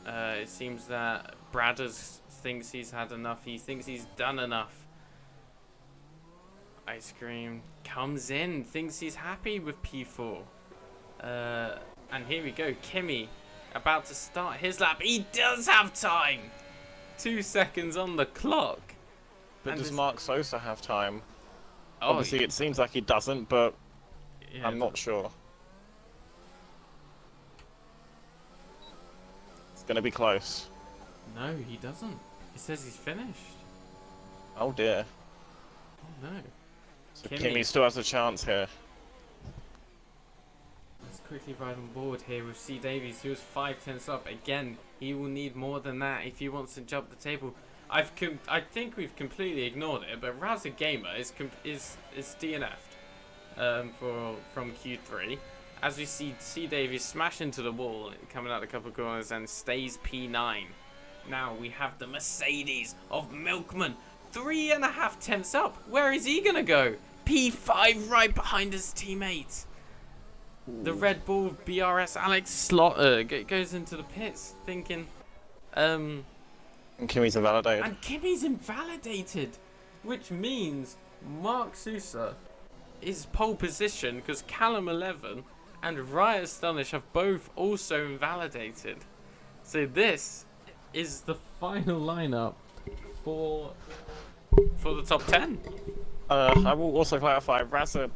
It seems that Bradders thinks he's had enough. He thinks he's done enough. Ice Cream comes in, thinks he's happy with P4. And here we go, Kimmy about to start his lap. He does have time. 2 seconds on the clock. But And does this- Mark Sosa have time? Oh, Obviously, it seems like he doesn't, but yeah, I'm not sure. It's going to be close. No, he doesn't. He says he's finished. Oh dear. Oh no. So Kimmy. Kimmy still has a chance here. Let's quickly ride on board here with C. Davies, who was 5/10 up. Again, he will need more than that if he wants to jump the table. I think we've completely ignored it, but Raza Gamer is DNF'd from Q3. As we see C. Davies smash into the wall, coming out a couple of corners, and stays P9. Now we have the Mercedes of Milkman, 3.5 tenths up. Where is he gonna go? P5 right behind his teammate. The Red Bull BRS Alex goes into the pits thinking, And Kimmy's invalidated. and Kimmy's invalidated, which means Mark Sousa is pole position because Callum 11 and Riot Astonish have both also invalidated. So this is the final lineup for the top 10. I will also clarify, Raza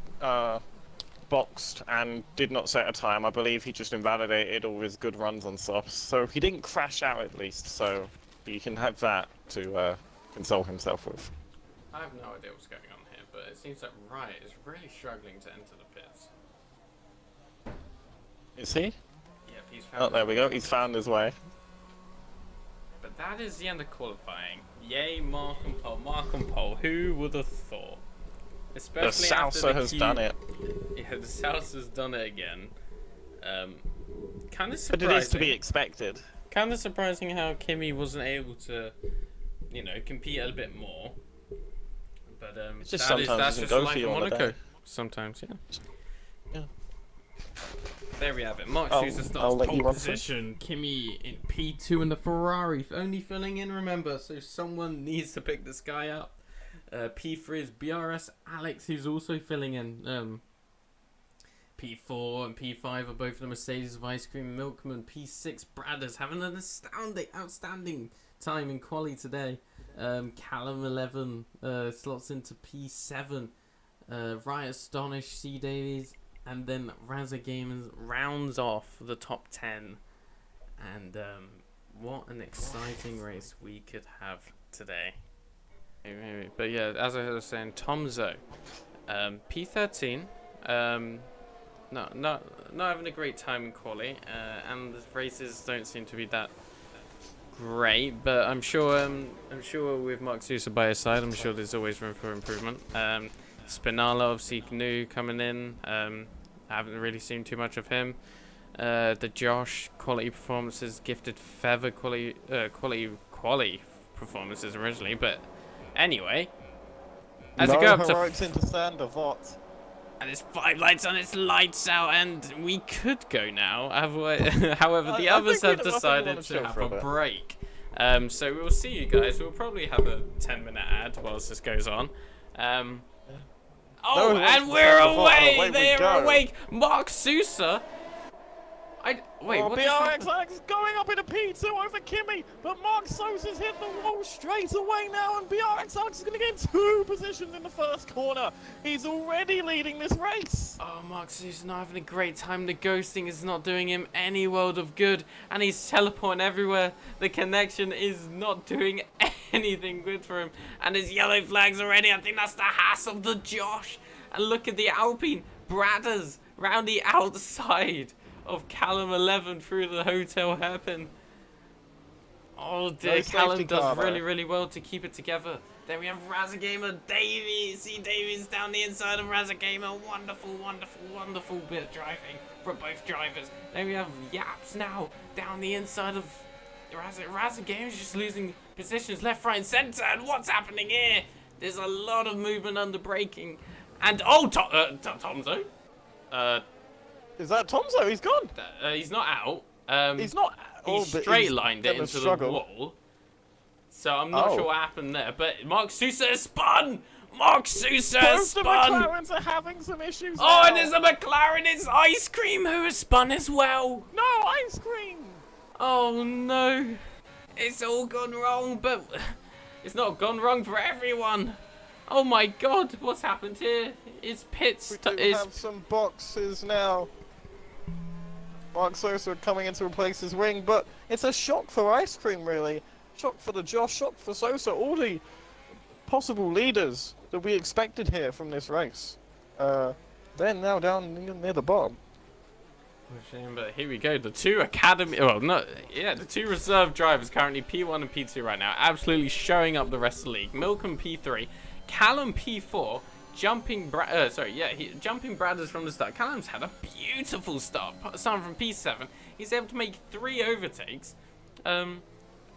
boxed and did not set a time. I believe he just invalidated all his good runs on softs, so he didn't crash out at least, so he can have that to console himself with. I have no idea what's going on here, but it seems that Riot is really struggling to enter the pits. Is he? Yep, he's found Oh, there we go. He's found his way. But that is the end of qualifying. Yay, Mark and Pole. Mark and Pole. Who would have thought? The Especially after the Salsa has done it. Yeah, the Salsa's done it again. Kind of But surprising. it is to be expected. Kind of surprising how Kimmy wasn't able to, compete a bit more. But It's just that's sometimes doesn't just go life for you in on the Monaco. day. Sometimes, yeah. Yeah. There we have it. Mark I'll- Sousa I'll starts let you pole run through. position. Kimmy in P2 in the Ferrari. Only filling in, remember. So someone needs to pick this guy up. P3 is BRS Alex, who's also filling in. P4 and P5 are both the Mercedes of Ice Cream Milkman. P6 Bradders having an outstanding time in quali today. Callum 11 slots into P7. Riot Astonish, C Davies, and then Raza Gamers rounds off the top 10. And what an exciting race we could have today. But yeah, as I was saying, Tomzo, P13, not having a great time in quali, and the races don't seem to be that great. But I'm sure with Mark Sousa by his side, I'm sure there's always room for improvement. Spinala obviously new coming in. I haven't really seen too much of him. The Josh quality performances, gifted Feather quality performances originally, but anyway, as you go up to heroics into sand of what? and it's 5 lights on, it's lights out, and we could go now. However, the I others think have we decided wanna to chill have for a a bit. break. So we'll see you guys. We'll probably have a 10-minute ad whilst this goes on. No Oh, one wants and to we're stand before, away! away we They are go. awake! Mark Sousa! Wait, Oh, what just happened? BRX is going up in a P2 over Kimmy, but Mark Sosa's hit the wall straight away now, and BRX is going to get 2 positions in the first corner. He's already leading this race. Oh, Mark Sousa not having a great time. The ghosting is not doing him any world of good, and he's teleporting everywhere. The connection is not doing anything good for him, and his yellow flags already. I think that's the Haas of the Josh. And look at the Alpine Bradders round the outside of Callum 11 through the hotel hairpin. Oh dear, No Callum does car, really well to keep it together. Then we have Razagamer Davies. See Davies down the inside of Razagamer. Wonderful bit of driving for both drivers. Then we have Yaps now down the inside of Razagamer's just losing positions left, right, and centre. And what's happening here? There's a lot of movement under braking. And Tomzo. Is that Tomzo? He's gone. He's not out. He's not. He straight lined it into the wall. So I'm not sure what happened there. But Mark Sousa has spun. Mark Sousa has spun. Both the McLarens are having some issues. Oh, now. and there's a McLaren. It's Ice Cream who has spun as well. No ice cream. Oh no, it's all gone wrong. But it's not gone wrong for everyone. Oh my God, what's happened here? It's pits. We do have some boxes now. Mark Sosa coming in to replace his wing, but it's a shock for Ice Cream, really. Shock for the Josh, shock for Sosa. All the possible leaders that we expected here from this race. They're now down near the bottom. Shame, but here we go. The two academy, the two reserve drivers currently P1 and P2 right now, absolutely showing up the rest of the league. Milcom P3, Callum P4, jumping Bradders from the start. Callum's had a beautiful start, starting from P7. He's able to make 3 overtakes.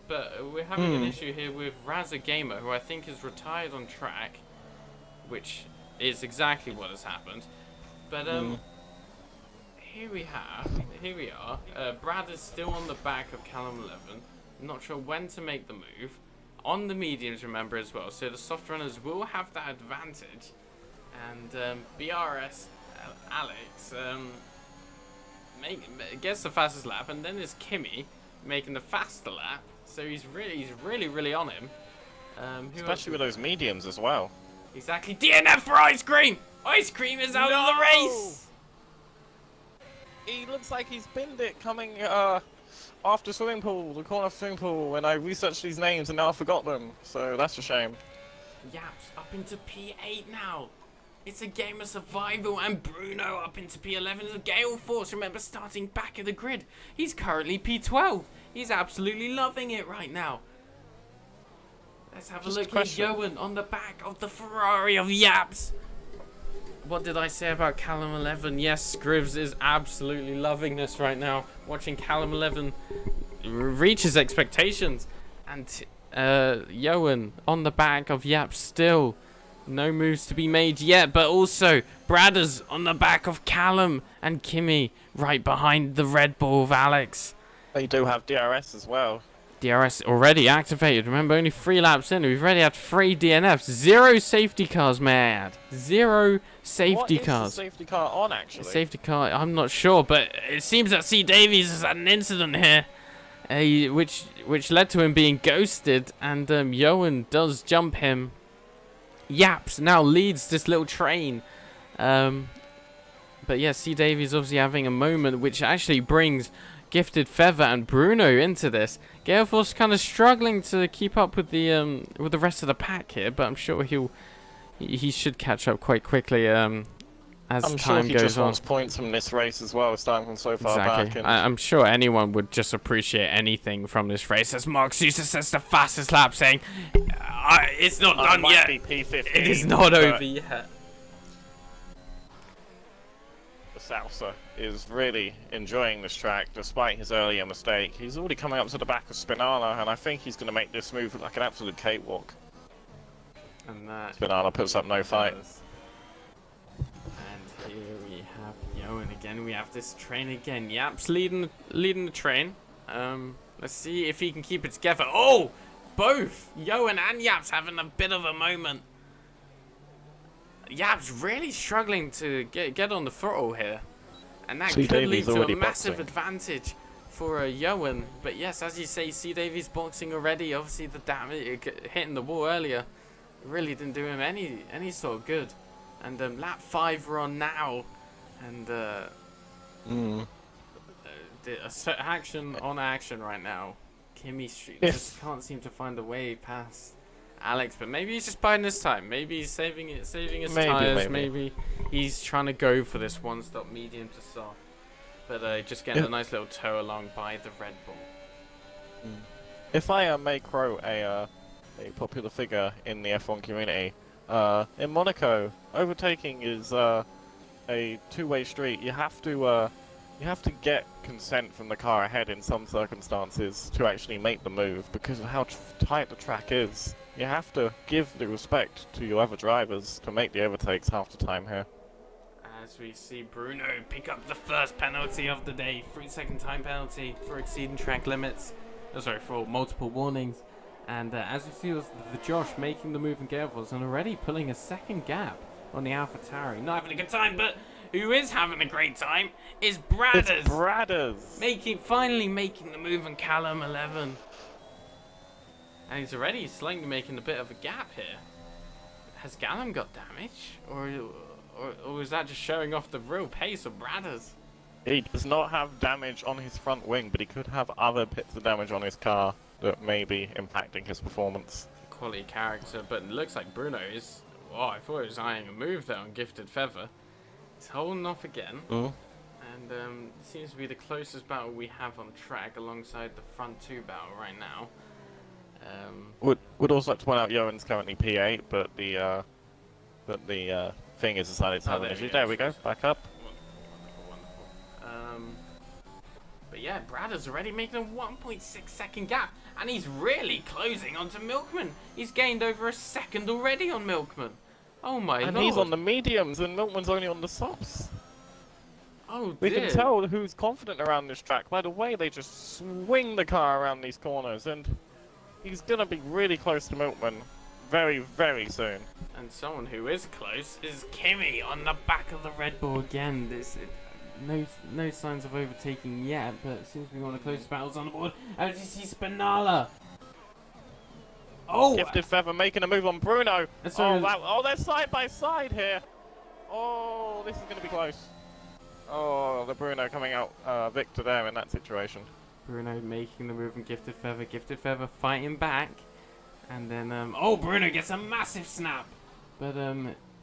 But we're having an issue here with Razagamer, who I think is retired on track, which is exactly what has happened. But here we are. Brad is still on the back of Callum 11. Not sure when to make the move. On the mediums, remember, as well. So the soft runners will have that advantage. And BRS Alex gets the fastest lap, and then there's Kimmy making the faster lap. So he's really on him. Especially with those mediums as well. Exactly. DNF for Ice Cream! Ice Cream is out of the race! He looks like he's binned it coming after swimming pool, the corner of swimming pool, and I researched these names and now I forgot them. So that's a shame. Yaps up into P8 now. It's a game of survival, and Bruno up into P11 as a Gale Force. Remember, starting back of the grid. He's currently P12. He's absolutely loving it right now. Let's have a look at Johan on the back of the Ferrari of Yaps. What did I say about Callum 11? Yes, Scrivs is absolutely loving this right now. Watching Callum 11 reach his expectations. And Johan on the back of Yaps still. No moves to be made yet, but also Bradders on the back of Callum and Kimmy right behind the Red Bull of Alex. They do have DRS as well. DRS already activated. Remember, only 3 laps in. We've already had 3 DNFs. 0 safety cars, may I add. 0 safety cars. What is the safety car on, actually? Safety car, I'm not sure, but it seems that C. Davies has had an incident here, which led to him being ghosted, and Johan does jump him. Yaps now leads this little train. But yeah, C. Davies obviously having a moment, which actually brings Gifted Feather and Bruno into this. Gale Force kind of struggling to keep up with the rest of the pack here, but I'm sure he should catch up quite quickly as time goes on. I'm sure he just wants points from this race as well, starting from so far back. And I'm sure anyone would just appreciate anything from this race. As Mark Sousa says the fastest lap, saying, it's not done yet. P15, it is not over yet. Sousa is really enjoying this track despite his earlier mistake. He's already coming up to the back of Spinala, and I think he's going to make this move look like an absolute cakewalk. And that Spinala puts up no fight. And here we have Johan again. We have this train again. Yaps leading the train. Let's see if he can keep it together. Oh, both Johan and Yaps having a bit of a moment. Yaps really struggling to get on the throttle here. And that C. could lead Davies to a already massive boxing. advantage for Yoan. But yes, as you say, C. Davies boxing already. Obviously, the damage hitting the wall earlier really didn't do him any sort of good. And lap 5 we're on now. And action on action right now. Kimmy Street just can't seem to find a way past Alex, but maybe he's just biding his time. Maybe he's saving his tires. Maybe he's trying to go for this one-stop medium to soft. But just getting a nice little tow along by the Red Bull. If I may quote a popular figure in the F1 community, in Monaco, overtaking is a two-way street. You have to get consent from the car ahead in some circumstances to actually make the move because of how tight the track is. You have to give the respect to your other drivers to make the overtakes half the time here. As we see Bruno pick up the first penalty of the day, 3-second time penalty for exceeding track limits. For multiple warnings. And as we see the Josh making the move in gale force and already pulling a second gap on the AlphaTauri. Not having a good time, but who is having a great time is Bradders. It's Bradders! Finally making the move in Callum 11. And he's already slightly making a bit of a gap here. Has Callum got damage? Or is that just showing off the real pace of Bradders? He does not have damage on his front wing, but he could have other bits of damage on his car that may be impacting his performance. Quality character, but it looks like Bruno is... Oh, I thought he was eyeing a move there on Gifted Feather. He's holding off again. And it seems to be the closest battle we have on track alongside the front 2 battle right now. Would also like to point out Johan's currently P8, but the thing has decided to have an issue. There we go, back up. Wonderful. But yeah, Bradders already making a 1.6-second gap, and he's really closing onto Milkman. He's gained over a second already on Milkman. Oh my lord. And he's on the mediums, and Milkman's only on the softs. Oh dear. We can tell who's confident around this track by the way they just swing the car around these corners, and he's gonna be really close to Milkman very, very soon. And someone who is close is Kimmy on the back of the Red Bull again. No signs of overtaking yet, but it seems to be one of the closest battles on the board. As you see Spinala. Oh! Gifted Feather making a move on Bruno. Sorry. Oh, they're side by side here. Oh, this is going to be close. Oh, the Bruno coming out victor there in that situation. Bruno making the move and Gifted Feather fighting back. And then, Bruno gets a massive snap. But,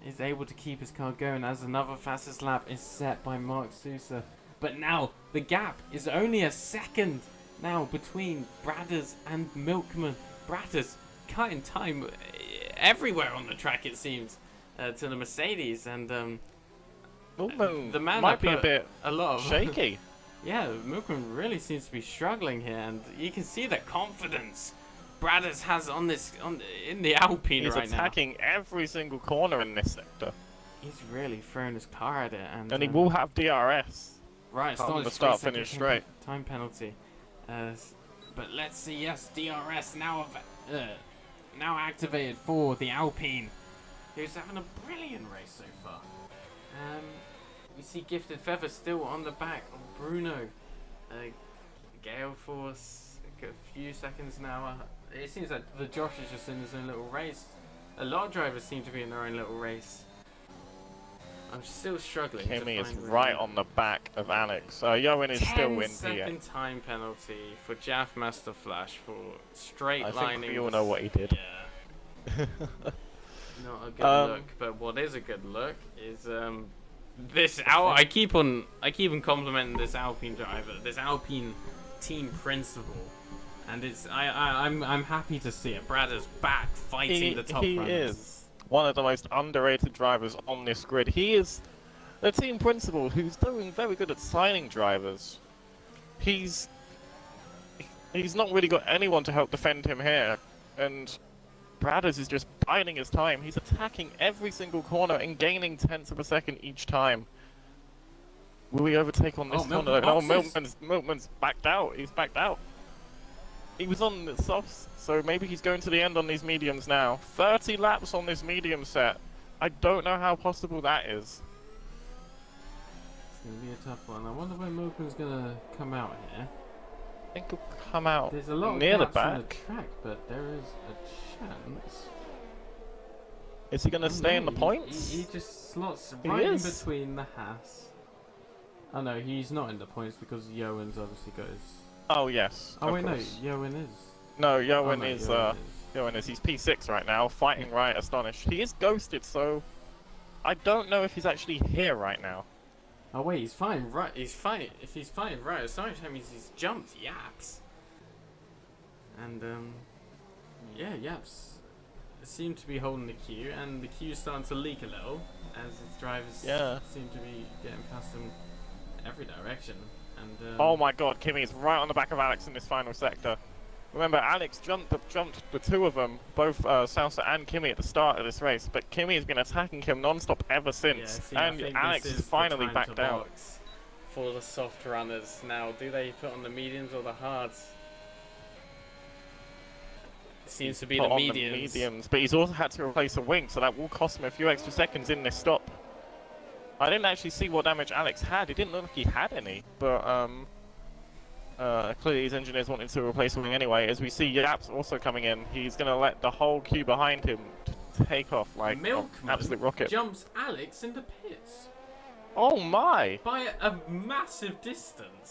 is able to keep his car going as another fastest lap is set by Mark Sousa. But now, the gap is only a second now between Bradders and Milkman. Bradders cutting time everywhere on the track, it seems, to the Mercedes. And, Milkman the man might be a bit shaky. Yeah, Milkman really seems to be struggling here, and you can see the confidence Bradders has in the Alpine right now. He's attacking every single corner in this sector. He's really throwing his car at it, and he will have DRS. Right, it's not the start finish straight. Time penalty. But let's see. Yes, DRS now activated for the Alpine, who's having a brilliant race so far. We see Gifted Feather still on the back of Bruno. Gale Force a few seconds now. It seems like the Josh is just in his own little race. A lot of drivers seem to be in their own little race. I'm still struggling. Kimmy is right on the back of Alex. Yoan is still in P8. 10-second time penalty for Jaff Master Flash for straight lining. I think we all know what he did. Yeah. Not a good look, but what is a good look is I keep on complimenting this Alpine driver, this Alpine team principal. And I'm happy to see it. Bradders back fighting the top runners. He is one of the most underrated drivers on this grid. He is the team principal who's doing very good at signing drivers. He's not really got anyone to help defend him here, and Bradders is just biding his time. He's attacking every single corner and gaining tenths of a second each time. Will we overtake on this corner? No, Milkman's backed out. He's backed out. He was on the softs, so maybe he's going to the end on these mediums now. 30 laps on this medium set. I don't know how possible that is. going to be a tough one. I wonder when Milton's going to come out here. I think he'll come out There's a lot near of the gaps in the back. track, but there is a chance. Is he going to stay in the points? He just slots He right in is. between the Haas. Oh no, he's not in the points because Yoan's obviously goes. Oh yes. Oh of wait, course. no, Yoan is. No, Oh, Yoan no, is. Yoan is. Yoan is. He's P6 right now, fighting right. Astonished. He is ghosted, so I don't know if he's actually here right now. Oh wait, he's fine, right? He's fine. If he's fine, right? Astonishing that means he's jumped Yaps. And yeah, Yaps seem to be holding the queue, and the queue's starting to leak a little as its drivers seem to be getting past him every direction. And Oh my God, Kimi is right on the back of Alex in this final sector. Remember, Alex jumped the two of them, both Salsa and Kimi at the start of this race, but Kimi has been attacking him non-stop ever since, and Alex is finally backed out. For the soft runners now, do they put on the mediums or the hards? Seems to be Put the on mediums. but he's also had to replace a wing, so that will cost him a few extra seconds in this stop. I didn't actually see what damage Alex had. It didn't look like he had any, but clearly his engineers wanted to replace a wing anyway. As we see Yaps also coming in, he's going to let the whole queue behind him take off like an absolute rocket. Jumps Alex into pits Oh my! by a massive distance.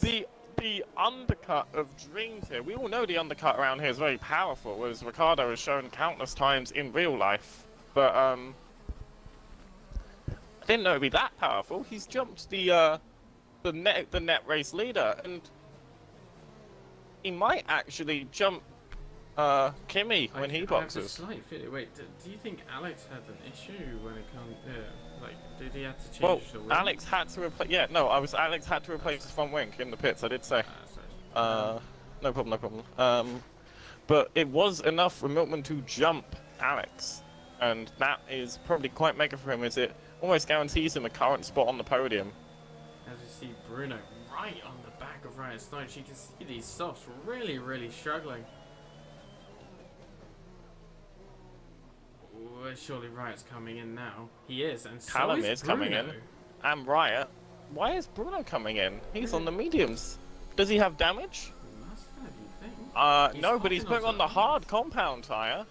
The undercut of dreams here. We all know the undercut around here is very powerful, as Ricardo has shown countless times in real life. But I didn't know it'd be that powerful. He's jumped the net race leader, and he might actually jump Kimi when he boxes. I have a slight feeling. Wait, do you think Alex had an issue when it comes? Like, did he have to change Well, the wing? Alex had to replace. Yeah, no, Alex had to replace his front wing in the pits. I did say. Sorry. No problem, no problem. But it was enough for Milkman to jump Alex, and that is probably quite mega for him, as it almost guarantees him a current spot on the podium. As you see Bruno right on the back of Ryan Stone, you can see these softs really, really struggling. Ooh, surely Riot's coming in now. He is, and so Callum is is coming Bruno. in. And Riot. Why is Bruno coming in? He's on the mediums. Does he have damage? He must have, you think? No, but he's hopping putting on onto the hard compound tire.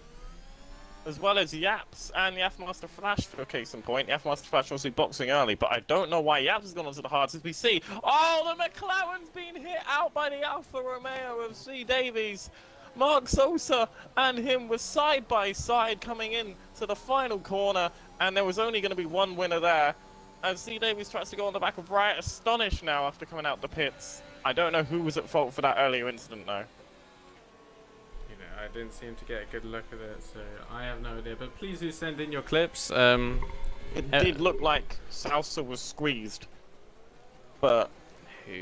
As well as Yaps and Yaf Master Flash for a case in point. Yaf Master Flash obviously boxing early, but I don't know why Yaps has gone onto the hards as we see. Oh, the McLaren's been hit out by the Alfa Romeo of C. Davies. Mark Sosa and him were side by side coming in to the final corner, and there was only going to be one winner there. And C. Davies tries to go on the back of Riot, astonished now after coming out the pits. I don't know who was at fault for that earlier incident though. You know, I didn't seem to get a good look at it, so I have no idea. But please do send in your clips. It did look like Salsa was squeezed, but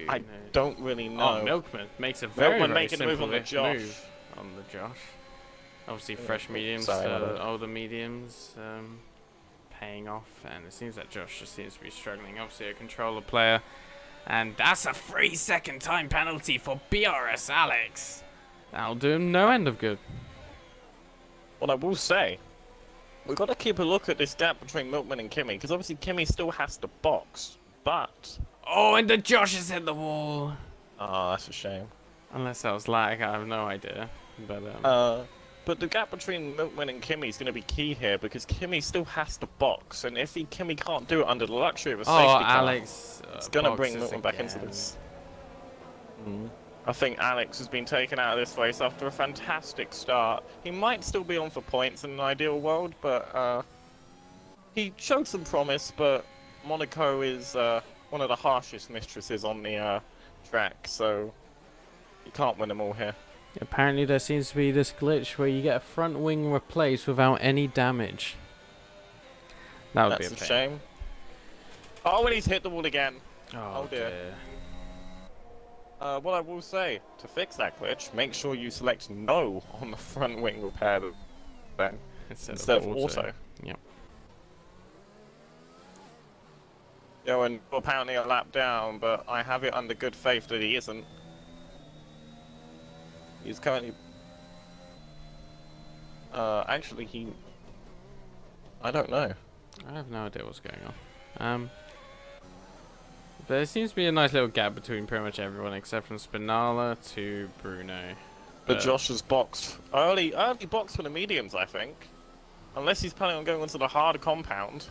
I don't really know. Oh, Milkman makes a very, Milkman very making a simple move on the Josh. move on the Josh. Obviously, fresh Oh, mediums sorry, my to bad. older mediums, paying off, and it seems that Josh just seems to be struggling. Obviously, a controller player, and that's a 3-second time penalty for BRS Alex. That'll do him no end of good. What I will say, we've got to keep a look at this gap between Milkman and Kimi, because obviously Kimi still has to box, but... Oh, and the Josh has hit the wall. Oh, that's a shame. Unless that was lag, I have no idea. But the gap between Milkman and Kimi is going to be key here, because Kimi still has to box, and if Kimi can't do it under the luxury of a safety car, Alex, it's going to bring boxes Milkman back into again. this. I think Alex has been taken out of this race after a fantastic start. He might still be on for points in an ideal world, but he showed some promise, but Monaco is one of the harshest mistresses on the track, so you can't win them all here. Apparently there seems to be this glitch where you get a front wing replaced without any damage. That would That's be a pain. shame. Oh, and he's hit the wall again. Oh, dear. What I will say, to fix that glitch, make sure you select no on the front wing repair then, instead of auto. Yep. Yeah, and apparently a lap down, but I have it under good faith that he isn't. He's currently... actually I don't know. I have no idea what's going on. There seems to be a nice little gap between pretty much everyone except from Spinala to Bruno. But Josh has boxed early box for the mediums, I think. Unless he's planning on going onto the hard compound.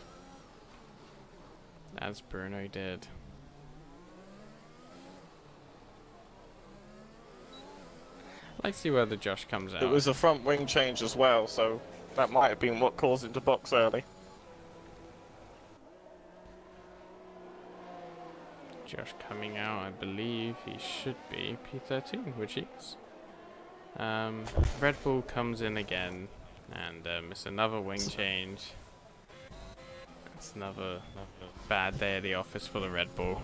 As Bruno did. Let's see whether Josh comes out. It was a front wing change as well, so that might have been what caused him to box early. Josh coming out, I believe he should be P13, which he is. Red Bull comes in again, and it's another wing change. It's another bad day at the office for the Red Bull.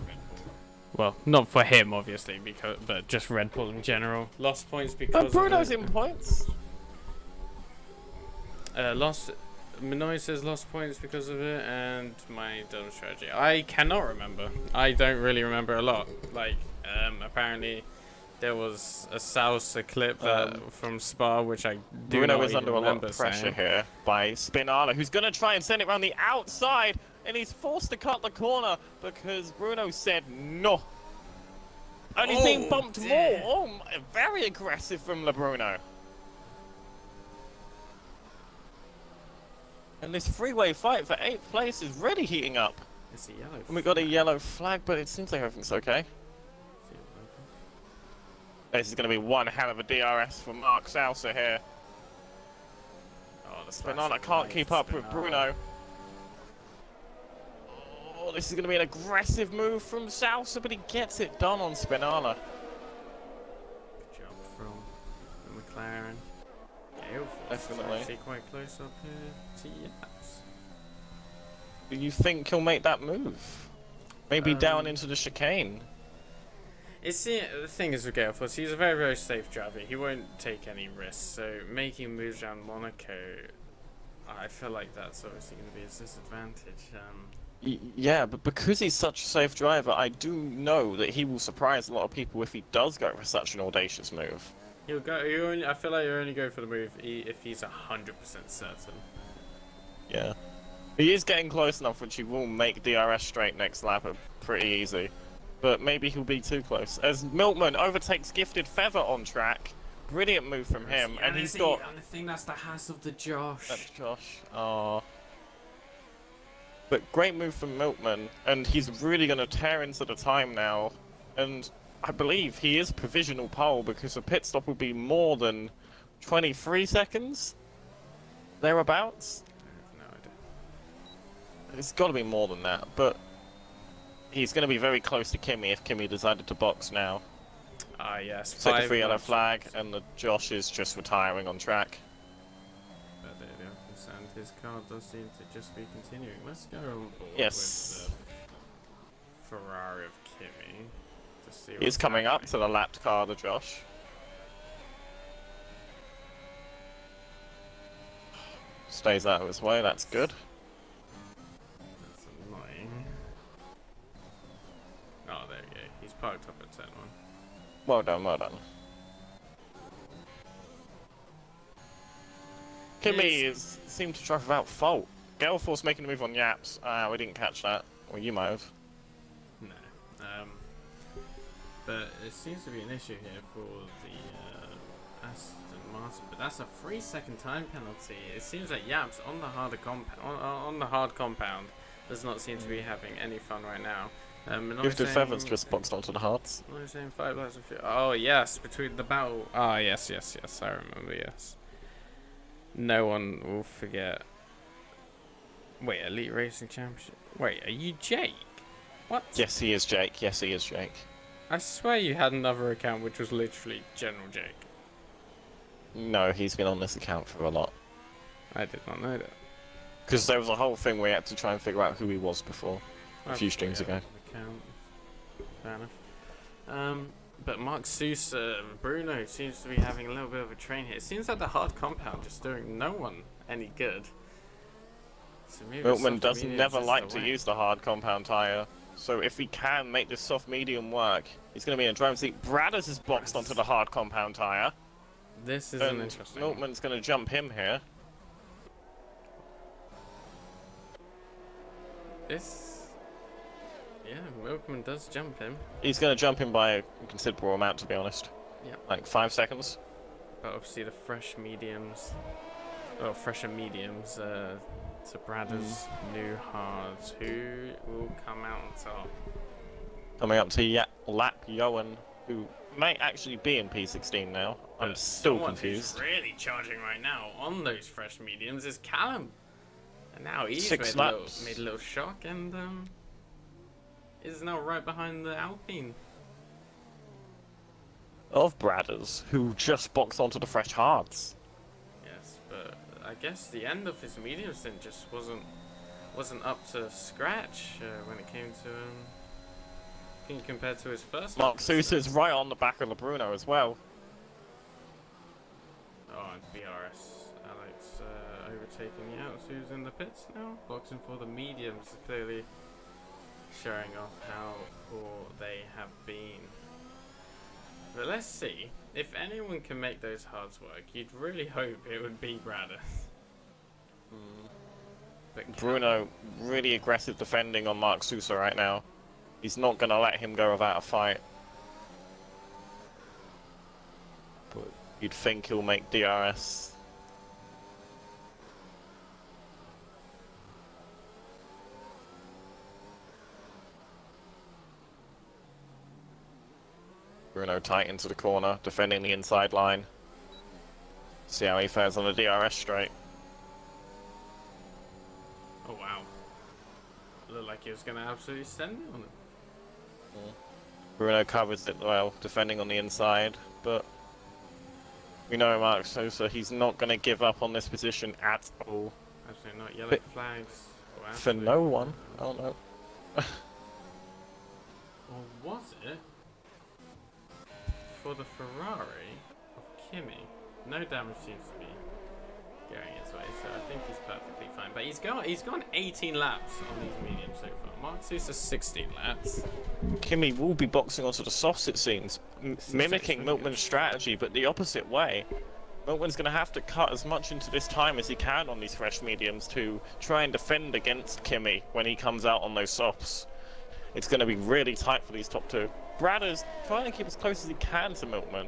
Well, not for him, obviously, but just Red Bull in general. Lost points because Bruno's in points. Minoy says lost points because of it, and my dumb strategy. I cannot remember. I don't really remember a lot. Like, apparently there was a salsa clip from Spa, which I do Bruno not is even under a lot remember of pressure saying. here by Spinala, who's going to try and send it around the outside, and he's forced to cut the corner because Bruno said no. And he's being bumped more. Oh, very aggressive from LeBruno. And this freeway fight for 8th place is really heating up. It's a yellow. And we got a yellow flag, but it seems like everything's okay. This is going to be one hell of a DRS for Mark Salsa here. Oh, the Spinala can't keep up with Bruno. Oh, this is going to be an aggressive move from Salsa, but he gets it done on Spinala. Good job from the McLaren. Definitely. Actually quite close up here to Yaps. Do you think he'll make that move? Maybe down into the chicane? The thing is with Gale, he's a very, very safe driver. He won't take any risks. So making moves around Monaco, I feel like that's obviously going to be his disadvantage. Yeah, but because he's such a safe driver, I do know that he will surprise a lot of people if he does go for such an audacious move. He'll go. I feel like he'll only go for the move if he's 100% certain. Yeah, he is getting close enough, which he will make DRS straight next lap pretty easy. But maybe he'll be too close. As Milkman overtakes Gifted Feather on track, brilliant move from him, and he's got. I think that's the house of the Josh. That's Josh. Oh. But great move from Milkman, and he's really going to tear into the time now. And I believe he is provisional pole because a pit stop will be more than 23 seconds? Thereabouts? I have no idea. It's got to be more than that, but he's going to be very close to Kimmy if Kimmy decided to box now. Ah, yes. Take the free yellow flag, and the Josh is just retiring on track. But there we go. And his car does seem to just be continuing. Let's go on board Yes. with the Ferrari of Kimmy. To see He's what's coming up happening. to the lapped car, the Josh. Stays out of his way, that's good. That's annoying. Oh, there we go. He's parked up at 10-1. Well done, well done. Kimmy seemed to drive without fault. Galeforce making a move on Yaps. We didn't catch that. Well, you might have. No. But it seems to be an issue here for the Aston Martin. But that's a 3-second time penalty. It seems that Yaps on the hard compound does not seem to be having any fun right now. Gifted Feathers just boxed onto the hearts. I'm saying 5 laps of oh yes, between the battle. Ah yes, I remember. Yes. No one will forget. Wait, Elite Racing Championship. Wait, are you Jake? What? Yes, he is Jake. Yes, he is Jake. I swear you had another account which was literally General Jake. No, he's been on this account for a lot. I did not know that. Because there was a whole thing where you had to try and figure out who he was before. A few streams ago. Account. Fair enough. But Mark Sousa, Bruno seems to be having a little bit of a train here. It seems like the hard compound just doing no one any good. So Milkman does never like to use the hard compound tyre. So if he can make this soft medium work, he's going to be in a driving seat. Bradders is boxed onto the hard compound tyre. This is an interesting one. Milkman's going to jump him here. Yeah, Milkman does jump him. He's going to jump him by a considerable amount, to be honest. Yeah. Like 5 seconds. But obviously the fresher mediums to Bradder's new hards, who will come out on top. Coming up to Lap Yoan, who may actually be in P16 now. I'm still Someone confused. Who's really charging right now on those fresh mediums is Callum. And now he's 6 made laps. a little shock and is now right behind the Alpine. Of Bradders, who just boxed onto the fresh hards. Yes, but I guess the end of his medium stint just wasn't up to scratch when it came to compared to his first. Mark Sousa's right on the back of the Bruno as well. Oh, and BRS. Alex overtaking Yaus, who's in the pits now, boxing for the mediums, clearly showing off how poor they have been. But let's see. If anyone can make those hards work, you'd really hope it would be Bradder. But Bruno really aggressive defending on Mark Sousa right now. He's not going to let him go without a fight. But you'd think he'll make DRS. Bruno tight into the corner, defending the inside line. See how he fares on the DRS straight. Oh wow. Looked like he was going to absolutely send it on him. Bruno covers it well, defending on the inside, but we know Mark Sousa, he's not going to give up on this position at all. Absolutely not. Yellow But flags. Oh, for no one. Oh no. Or was it for the Ferrari of Kimi? No damage seems to be going his way, so I think he's perfectly fine. But he's gone 18 laps on these mediums so far. Mark Sousa 16 laps. Kimi will be boxing onto the softs, it seems, mimicking Milkman's strategy, but the opposite way. Milkman's going to have to cut as much into this time as he can on these fresh mediums to try and defend against Kimi when he comes out on those softs. It's going to be really tight for these top two. Bradder's trying to keep as close as he can to Milkman.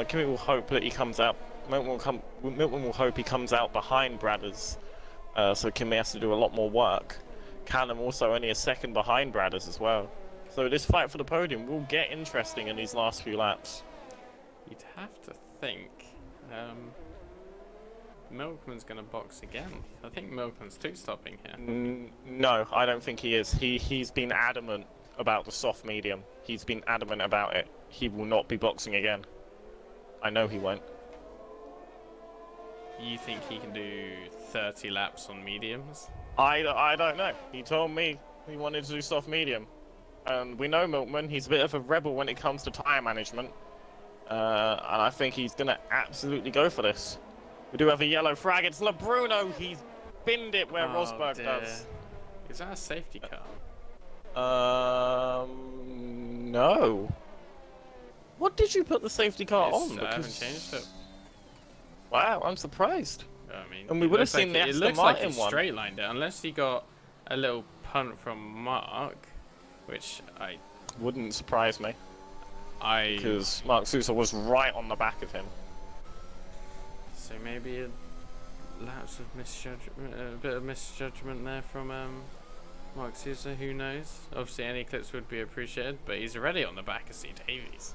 Kimi will hope that he comes out. Milkman will hope he comes out behind Bradder's, so Kimi has to do a lot more work. Callum also only a second behind Bradder's as well. So this fight for the podium will get interesting in these last few laps. You'd have to think Milkman's going to box again. I think Milkman's two-stopping here. No, I don't think he is. He's been adamant about the soft medium. He's been adamant about it. He will not be boxing again. I know he won't. You think he can do 30 laps on mediums? I don't know. He told me he wanted to do soft medium. And we know Milkman, he's a bit of a rebel when it comes to tyre management. And I think he's going to absolutely go for this. We do have a yellow flag. It's LeBruno. He's binned it where Rosberg does. Is that a safety car? No. What did you put the safety car on? I haven't changed it. Wow, I'm surprised. I mean, And we would have seen the it Aston looks like Martin he one. straight lined it, unless he got a little punt from Mark, which I Wouldn't surprise me, because Mark Sousa was right on the back of him. So maybe a lapse of misjudgment, a bit of misjudgment there from Mark Sousa. Who knows? Obviously, any clips would be appreciated, but he's already on the back of C Davies.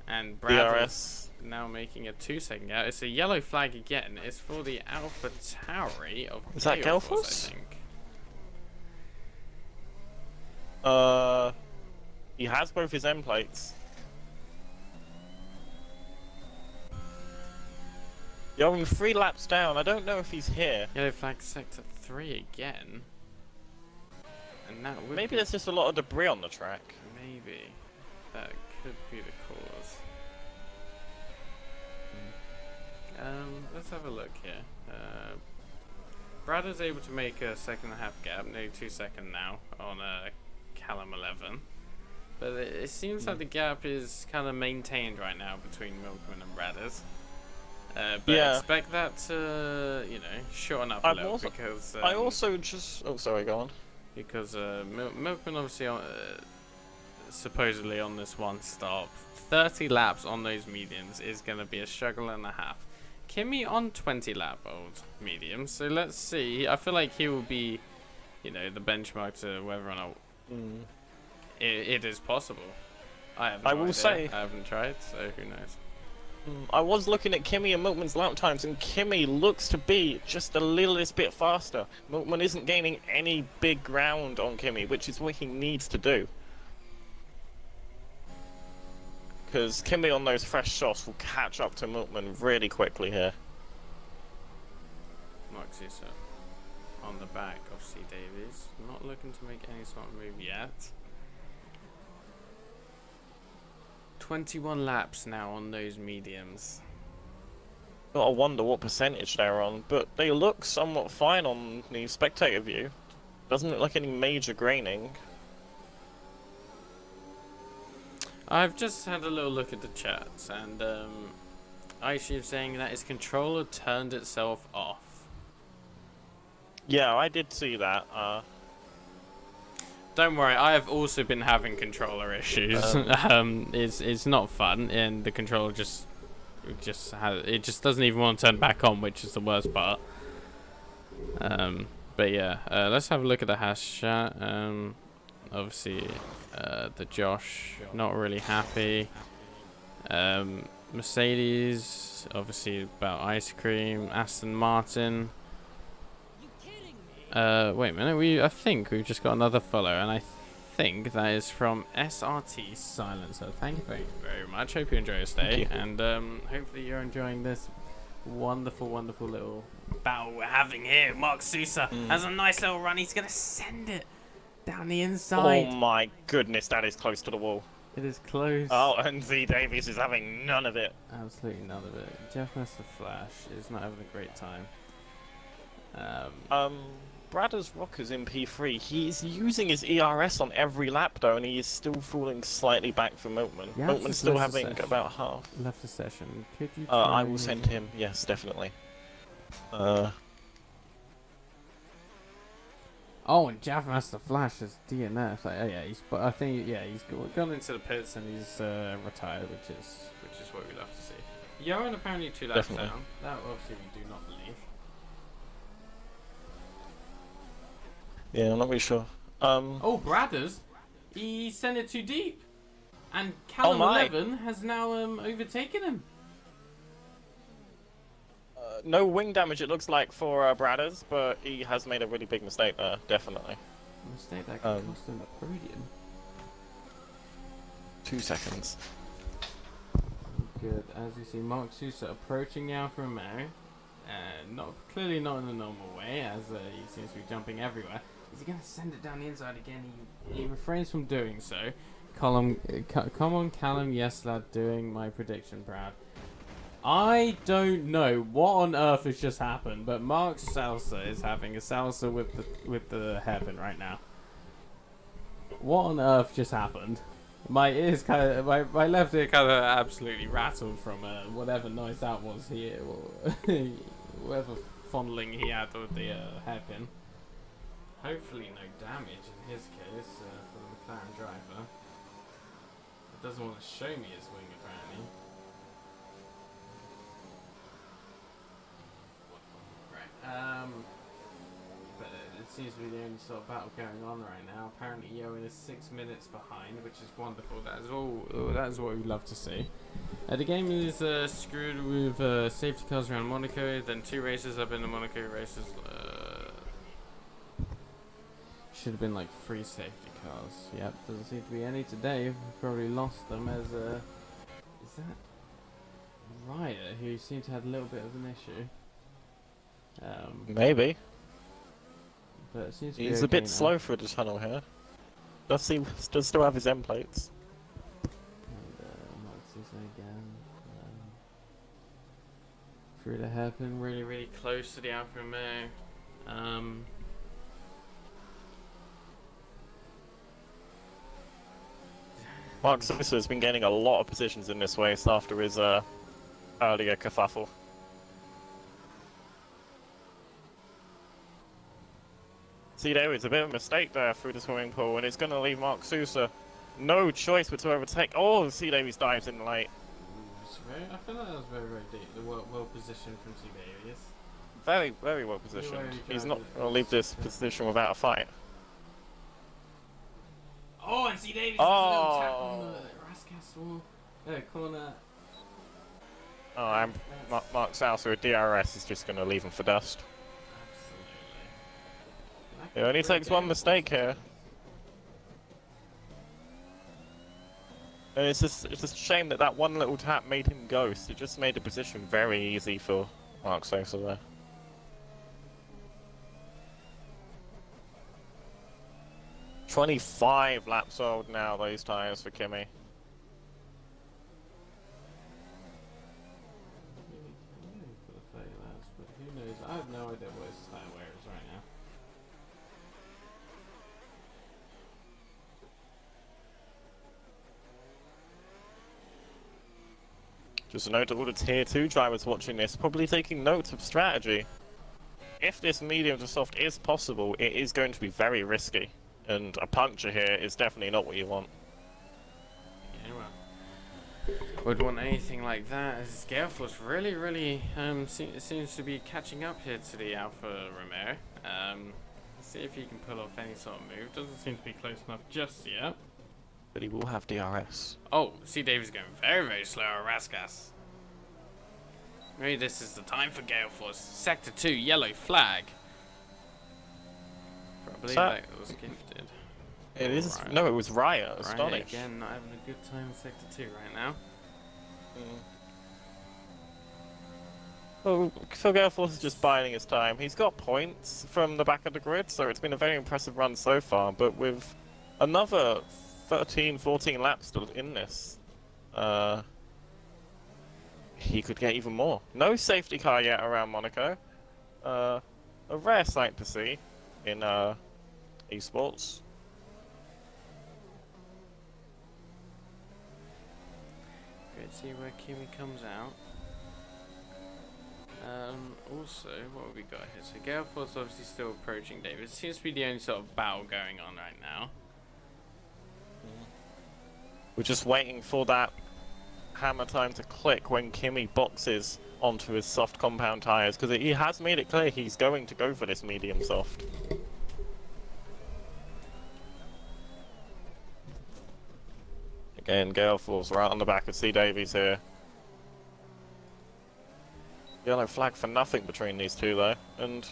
And Bradley's now making a 2-second gap. It's a yellow flag again. It's for the Alpha Tauri of Is that Gelfos, Gelfos? I think. He has both his end plates. Yo, I'm 3 laps down. I don't know if he's here. Yellow flag sector 3 again. And that would Maybe be, there's just a lot of debris on the track. maybe that could be the cause. Let's have a look here. Brad is able to make a 2.5 gap, nearly 2 seconds now on Callum 11. But it seems like the gap is kind of maintained right now between Milkman and Bradders. But Yeah. expect that to, shorten up a little because... I also just... Oh, sorry, go on. because Milkman obviously supposedly on this one stop. 30 laps on those mediums is going to be a struggle and a half. Kimmy on 20 lap old mediums, so let's see. I feel like he will be, you know, the benchmark to whether or not it is possible. I will say, I haven't tried, so who knows. I was looking at Kimmy and Milkman's lap times, and Kimmy looks to be just a littlest bit faster. Milkman isn't gaining any big ground on Kimmy, which is what he needs to do. Because Kimmy on those fresh softs will catch up to Milkman really quickly here. Moxie's on the back of C. Davies, not looking to make any sort of move yet. 21 laps now on those mediums. Gotta wonder what percentage they're on, but they look somewhat fine on the spectator view. Doesn't look like any major graining. I've just had a little look at the chats, and Aishi is saying that his controller turned itself off. Yeah, I did see that. Don't worry, I have also been having controller issues. It's not fun, and the controller just doesn't even want to turn back on, which is the worst part. But yeah, let's have a look at the hash chat. Obviously, the Josh not really happy. Mercedes obviously about ice cream. Aston Martin. Wait a minute, I think we've just got another follow, and I think that is from SRT Silencer. Thank you very, very much. Hope you enjoy your stay, and hopefully you're enjoying this wonderful, wonderful little battle we're having here. Mark Sousa has a nice little run. He's going to send it down the inside. Oh my goodness, that is close to the wall. It is close. Oh, and Z Davies is having none of it. Absolutely none of it. Jeff Master Flash is not having a great time. Bradder's Rockers in P3, he's using his ERS on every lap though, and he is still falling slightly back for Milkman. Yeah, Milkman's still having about half. Left a session. Could you I will send him, yes, definitely. Oh, and Javmaster Flash is DNF. Like, oh yeah, I think he's gone into the pits and he's retired, which is what we love to see. Johan apparently 2 laps Definitely. down. That obviously we do not believe. Yeah, I'm not really sure. Oh, Bradders, he sent it too deep, and Callum 11 has now overtaken him. No wing damage it looks like for Bradders, but he has made a really big mistake there, definitely. A mistake that could cost him the podium. 2 seconds. Good. As you see, Mark Sousa approaching the Alfa Romeo, clearly not in a normal way, as he seems to be jumping everywhere. Is he going to send it down the inside again? He refrains from doing so. Come on, Callum. Yes, lad. Doing my prediction, Brad. I don't know what on earth has just happened, but Mark Salsa is having a salsa with the hairpin right now. What on earth just happened? My ears my left ear kind of absolutely rattled from whatever noise that was here, or whatever fondling he had with the hairpin. Hopefully no damage in his case for the McLaren driver. It doesn't want to show me his wing apparently. Right. But it seems to be the only sort of battle going on right now. Apparently Yoan is 6 minutes behind, which is wonderful. That is what we love to see. The game is screwed with safety cars around Monaco. Then 2 races up in the Monaco races. Should have been like 3 safety cars. Yep, doesn't seem to be any today. We've probably lost them as is that Ryder who seemed to have a little bit of an issue. Maybe. But it seems to be He's okay a bit now. slow for the tunnel here. Does still have his end plates. And Max's again. Through the hairpin, really close to the Alfa Romeo. Mark Sousa has been gaining a lot of positions in this race after his earlier kerfuffle. See, there was a bit of a mistake there through the swimming pool, and it's going to leave Mark Sousa no choice but to overtake. Oh, C. Davies dives in late. I feel like that was very, very deep. Well positioned from C. Davies. Very, very well positioned. He's not going to leave this position without a fight. Oh, and C. Davies has a little tap on the Raskas corner. Oh, and Mark Sousa with DRS is just going to leave him for dust. Absolutely. It only takes one mistake here. And it's a shame that that one little tap made him ghost. It just made the position very easy for Mark Sousa there. "25 laps old now, those tyres for Kimi. For the 30 laps, but who knows? I have no idea what his tyre wear is right now. Just a note to all the Tier 2 drivers watching this, probably taking notes of strategy. If this medium to soft is possible, it is going to be very risky. And a puncture here is definitely not what you want. Yeah, well. Would want anything like that, as Galeforce really seems to be catching up here to the Alfa Romeo. See if he can pull off any sort of move. Doesn't seem to be close enough just yet. But he will have DRS. Oh, C. Davies going very slow at Raskas. Maybe this is the time for Galeforce. Sector 2, yellow flag. Probably that was gifted. It is. Riot. No, it was Riot. Riot Astonish. again, not having a good time in Sector 2 right now. Well, Phil Galeforce is just biding his time. He's got points from the back of the grid, so it's been a very impressive run so far. But with another 13, 14 laps still in this, he could get even more. No safety car yet around Monaco. A rare sight to see in esports. Great to see where Kimi comes out. Also, what have we got here? So Galeforce obviously still approaching David. It seems to be the only sort of battle going on right now. We're just waiting for that hammer time to click when Kimi boxes onto his soft compound tyres, because he has made it clear he's going to go for this medium soft. Again, Galeforce right on the back of C. Davies here. Yellow flag for nothing between these two though, and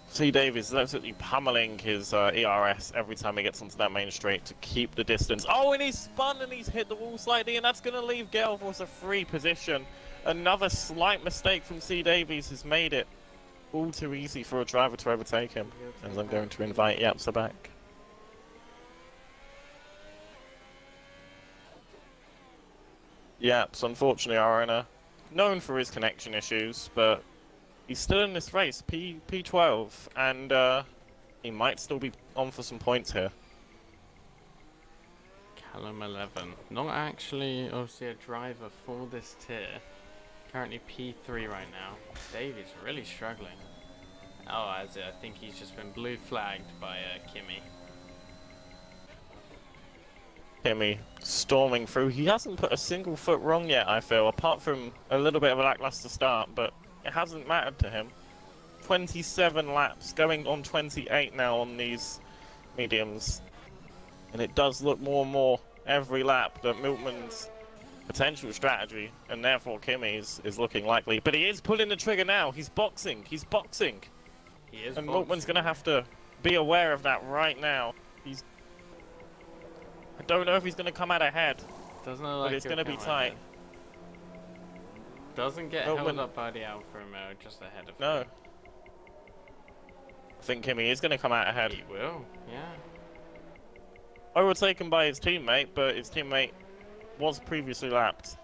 C. Davies is absolutely pummeling his ERS every time he gets onto that main straight to keep the distance. Oh, and he's spun and he's hit the wall slightly, and that's going to leave Galeforce a free position. Another slight mistake from C. Davies has made it all too easy for a driver to overtake him. As I'm going to invite Yapsa back. Yaps, unfortunately, our owner, known for his connection issues, but he's still in this race, P12, and he might still be on for some points here. Callum 11. Not actually, obviously, a driver for this tier. Currently P3 right now. Davies really struggling. Oh, I think he's just been blue flagged by Kimi. Kimi storming through. He hasn't put a single foot wrong yet, I feel, apart from a little bit of a lackluster start, but it hasn't mattered to him. 27 laps, going on 28 now on these mediums. And it does look more and more every lap that Milkman's potential strategy, and therefore Kimi's, is looking likely. But he is pulling the trigger now. He's boxing. He's boxing. He is and boxing. Milkman's going to have to be aware of that right now. I don't know if he's going to come out ahead. Doesn't look like but it's going to be tight. Doesn't get held up by the Alfa Romeo, just ahead of No. him. I think Kimi is going to come out ahead. He will, yeah. Overtaken by his teammate, but his teammate was previously lapped.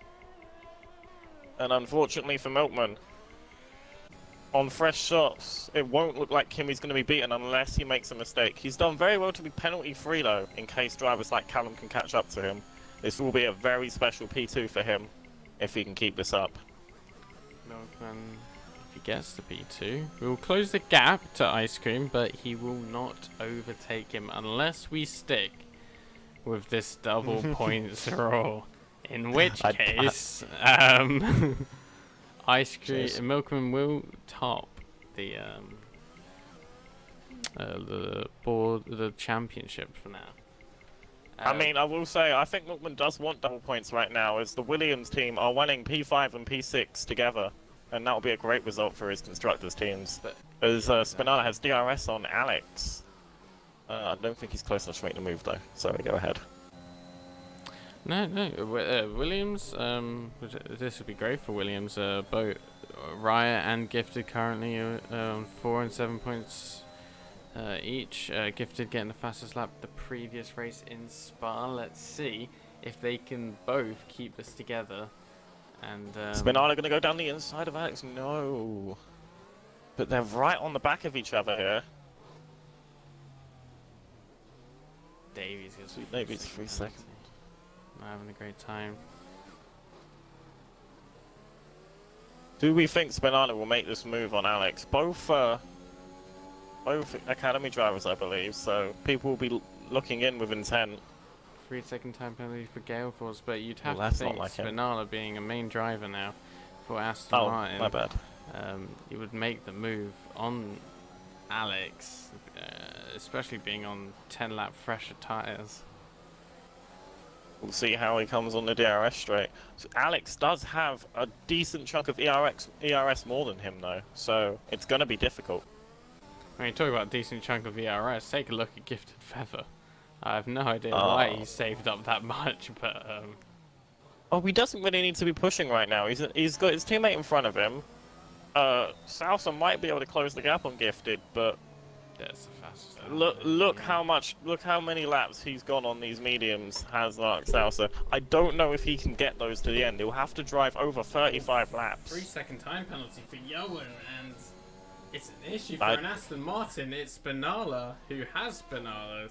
And unfortunately for Milkman, on fresh shots, it won't look like Kimi's going to be beaten unless he makes a mistake. He's done very well to be penalty free though, in case drivers like Callum can catch up to him. This will be a very special P2 for him, if he can keep this up. Milkman, if he gets the P2. We will close the gap to Ice Cream, but he will not overtake him unless we stick with this double points roll. In which case, Ice Cream Milkman will top the championship for now. I mean, I will say, I think Milkman does want double points right now, as the Williams team are winning P5 and P6 together, and that will be a great result for his constructors teams. As Spinala has DRS on Alex. I don't think he's close enough to make the move though. Sorry, go ahead. No, Williams. This would be great for Williams. Both Riot and Gifted currently on 4 and 7 points each. Gifted getting the fastest lap the previous race in Spa. Let's see if they can both keep this together. And Spinala going to go down the inside of Alex. No, but they're right on the back of each other here. Davies is maybe it's 3 seconds. Not having a great time. Do we think Spinala will make this move on Alex? Both academy drivers, I believe, so people will be looking in with intent. 3-second time penalty for Gale Force, but you'd have to that's think not like Spinala being a main driver now for Aston Martin. My bad. You would make the move on Alex, especially being on 10-lap fresher tyres. We'll see how he comes on the DRS straight. So Alex does have a decent chunk of ERS more than him though, so it's going to be difficult. When you talk about a decent chunk of ERS, take a look at Gifted Feather. I have no idea why he saved up that much, but oh, he doesn't really need to be pushing right now. He's got his teammate in front of him. Salsa might be able to close the gap on Gifted, but that's the fastest. look how many laps he's gone on these mediums has Salsa. I don't know if he can get those to the end. He'll have to drive over 35 laps. 3-second time penalty for Yowen, and it's an issue for an Aston Martin. It's Spinala who has Spinala.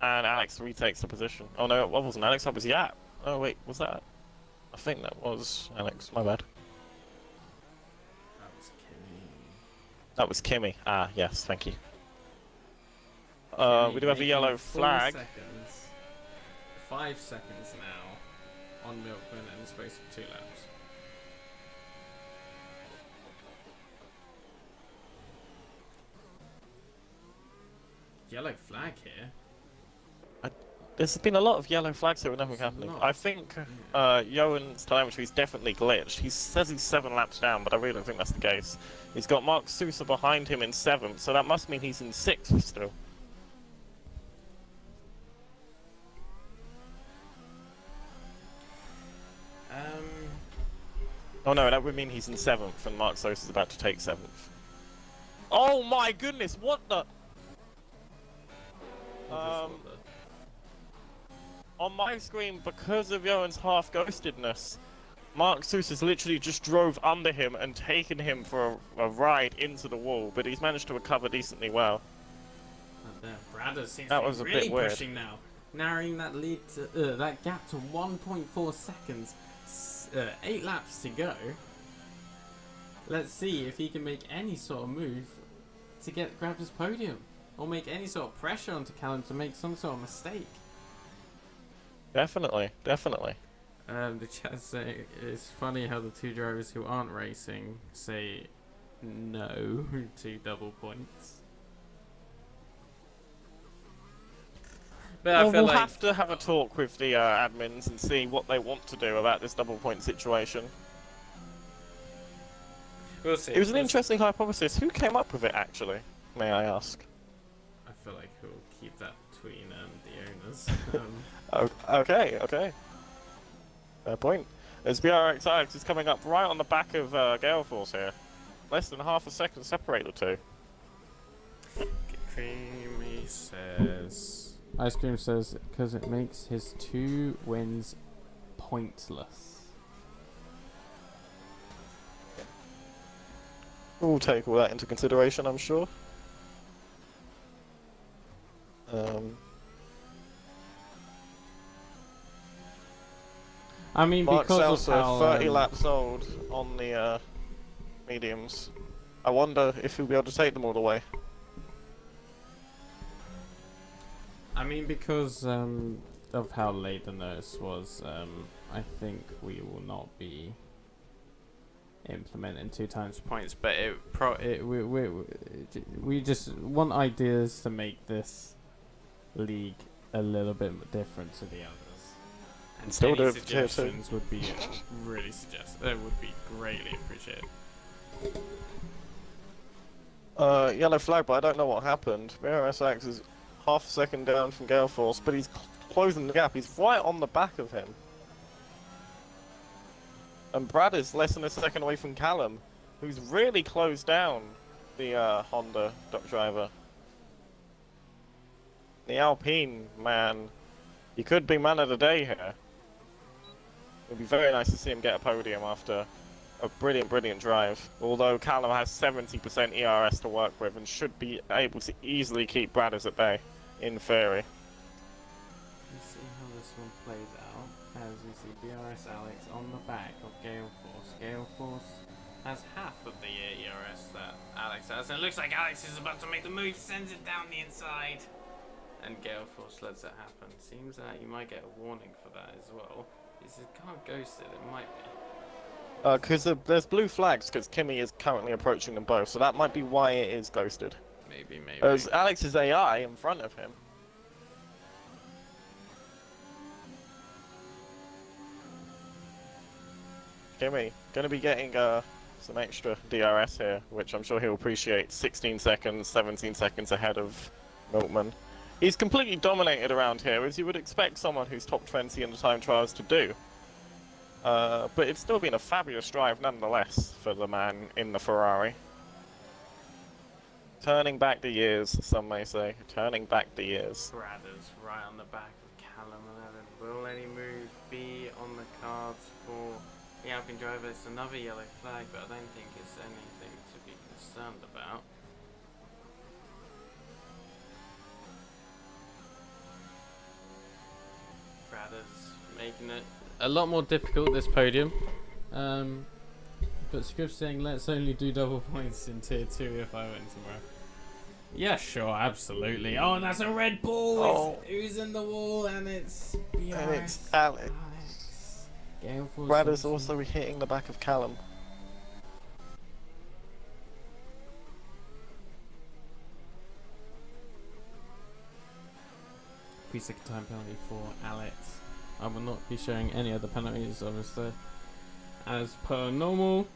And Alex retakes the position. Oh no, it wasn't Alex, that was Yap. Oh wait, was that? I think that was Alex, my bad. That was Kimmy. Ah, yes, thank you. We do have a yellow flag. 5 seconds now on Milkman in the space of 2 laps. Yellow flag here. There's been a lot of yellow flags here with nothing happening. I think Yoan's telemetry is definitely glitched. He says he's 7 laps down, but I really don't think that's the case. He's got Mark Sousa behind him in 7th, so that must mean he's in 6th still. Oh no, that would mean he's in 7th, and Mark Sousa's about to take 7th. Oh my goodness, what the... On my screen, because of Yoan's half-ghostedness, Mark Sousa's literally just drove under him and taken him for a ride into the wall, but he's managed to recover decently well. Brada seems that to was be a really bit weird. pushing now, narrowing that lead to, that gap to 1.4 seconds. 8 laps to go. Let's see if he can make any sort of move to grab his podium, or make any sort of pressure onto Callum to make some sort of mistake. Definitely, definitely. The chat say it's funny how the 2 drivers who aren't racing say no to double points. But well, I feel we'll like have to have a talk with the admins and see what they want to do about this double point situation. We'll see. It was an interesting hypothesis. Who came up with it, actually? May I ask? I feel like we'll keep that between the owners. Okay. Fair point. As BRX Alex is coming up right on the back of Gale Force here. Less than half a second separate the two. Creamy says... Ice Cream says, because it makes his 2 wins pointless. We'll take all that into consideration, I'm sure. I mean, Mark because Seltzer, of how 30 laps old on the mediums. I wonder if he'll be able to take them all the way. I mean, because of how late the notice was, I think we will not be implementing 2 times points. But we just want ideas to make this league a little bit different to the others. And Still any do it for tier 2. suggestions would be really would be greatly appreciated. Yellow flag, but I don't know what happened. BRSX is half a second down from Gale Force, but he's closing the gap. He's right on the back of him. And Brad is less than a second away from Callum, who's really closed down the Honda driver. The Alpine man, he could be man of the day here. It would be very nice to see him get a podium after a brilliant drive. Although Callum has 70% ERS to work with and should be able to easily keep Bradders at bay, in theory. Let's see how this one plays out. As we see BRS Alex on the back of Gale Force. Gale Force has half of the ERS that Alex has, and it looks like Alex is about to make the move, sends it down the inside. And Gale Force lets it happen. Seems that you might get a warning for that as well. Is it can't ghost it? It might be. Because there's blue flags, because Kimmy is currently approaching them both, so that might be why it is ghosted. Maybe. There's Alex's AI in front of him. Kimmy, gonna be getting some extra DRS here, which I'm sure he'll appreciate. 16 seconds, 17 seconds ahead of Milkman. He's completely dominated around here, as you would expect someone who's top 20 in the time trials to do. But it's still been a fabulous drive nonetheless for the man in the Ferrari. Turning back the years, some may say. Turning back the years. Bradders right on the back of Callum 11. Will any move be on the cards for the Alpine driver? It's another yellow flag, but I don't think it's anything to be concerned about. Bradders making it a lot more difficult, this podium. But Script's saying let's only do double points in tier 2 if I win tomorrow. Yeah, sure, absolutely. Oh, and that's a red ball! Oh. Who's in the wall? And it's BRS. And it's Alex. Gale Force Brad is also- also hitting the back of Callum. Pre-second time penalty for Alex. I will not be showing any other penalties, obviously. As per normal.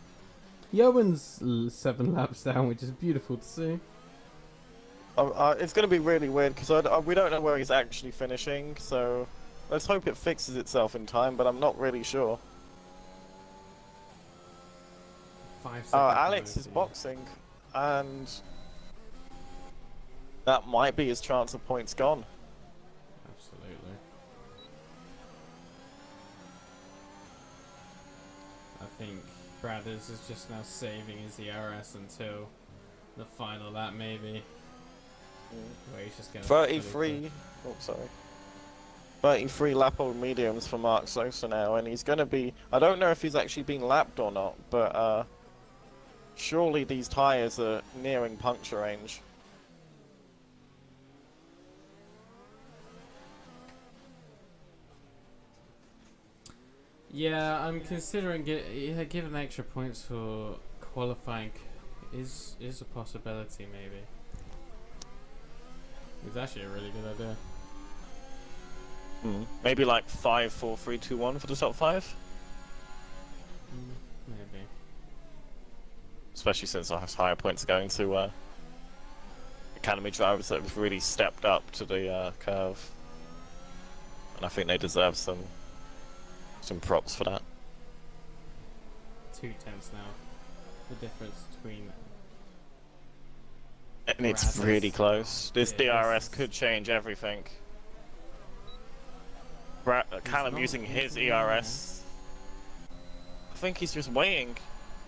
Yowen's 7 laps down, which is beautiful to see. It's going to be really weird because we don't know where he's actually finishing, so let's hope it fixes itself in time, but I'm not really sure. 5 seconds. Alex is boxing, and that might be his chance of points gone. Absolutely. I think Bradders is just now saving his ERS until the final lap, maybe. Where he's just going 33. Oh, sorry. 33 lap old mediums for Mark Sosa now, and he's going to be. I don't know if he's actually been lapped or not, but surely these tyres are nearing puncture range. Yeah, I'm considering giving extra points for qualifying is a possibility, maybe. It's actually a really good idea. Maybe like 5, 4, 3, 2, 1 for the top 5? Maybe. Especially since our higher points are going to academy drivers that have really stepped up to the curve. And I think they deserve some props for that. 2 tenths now. The difference between. And it's Bradders. really close. This Yeah, DRS could change everything. Callum not using his using ERS. I think he's just waiting.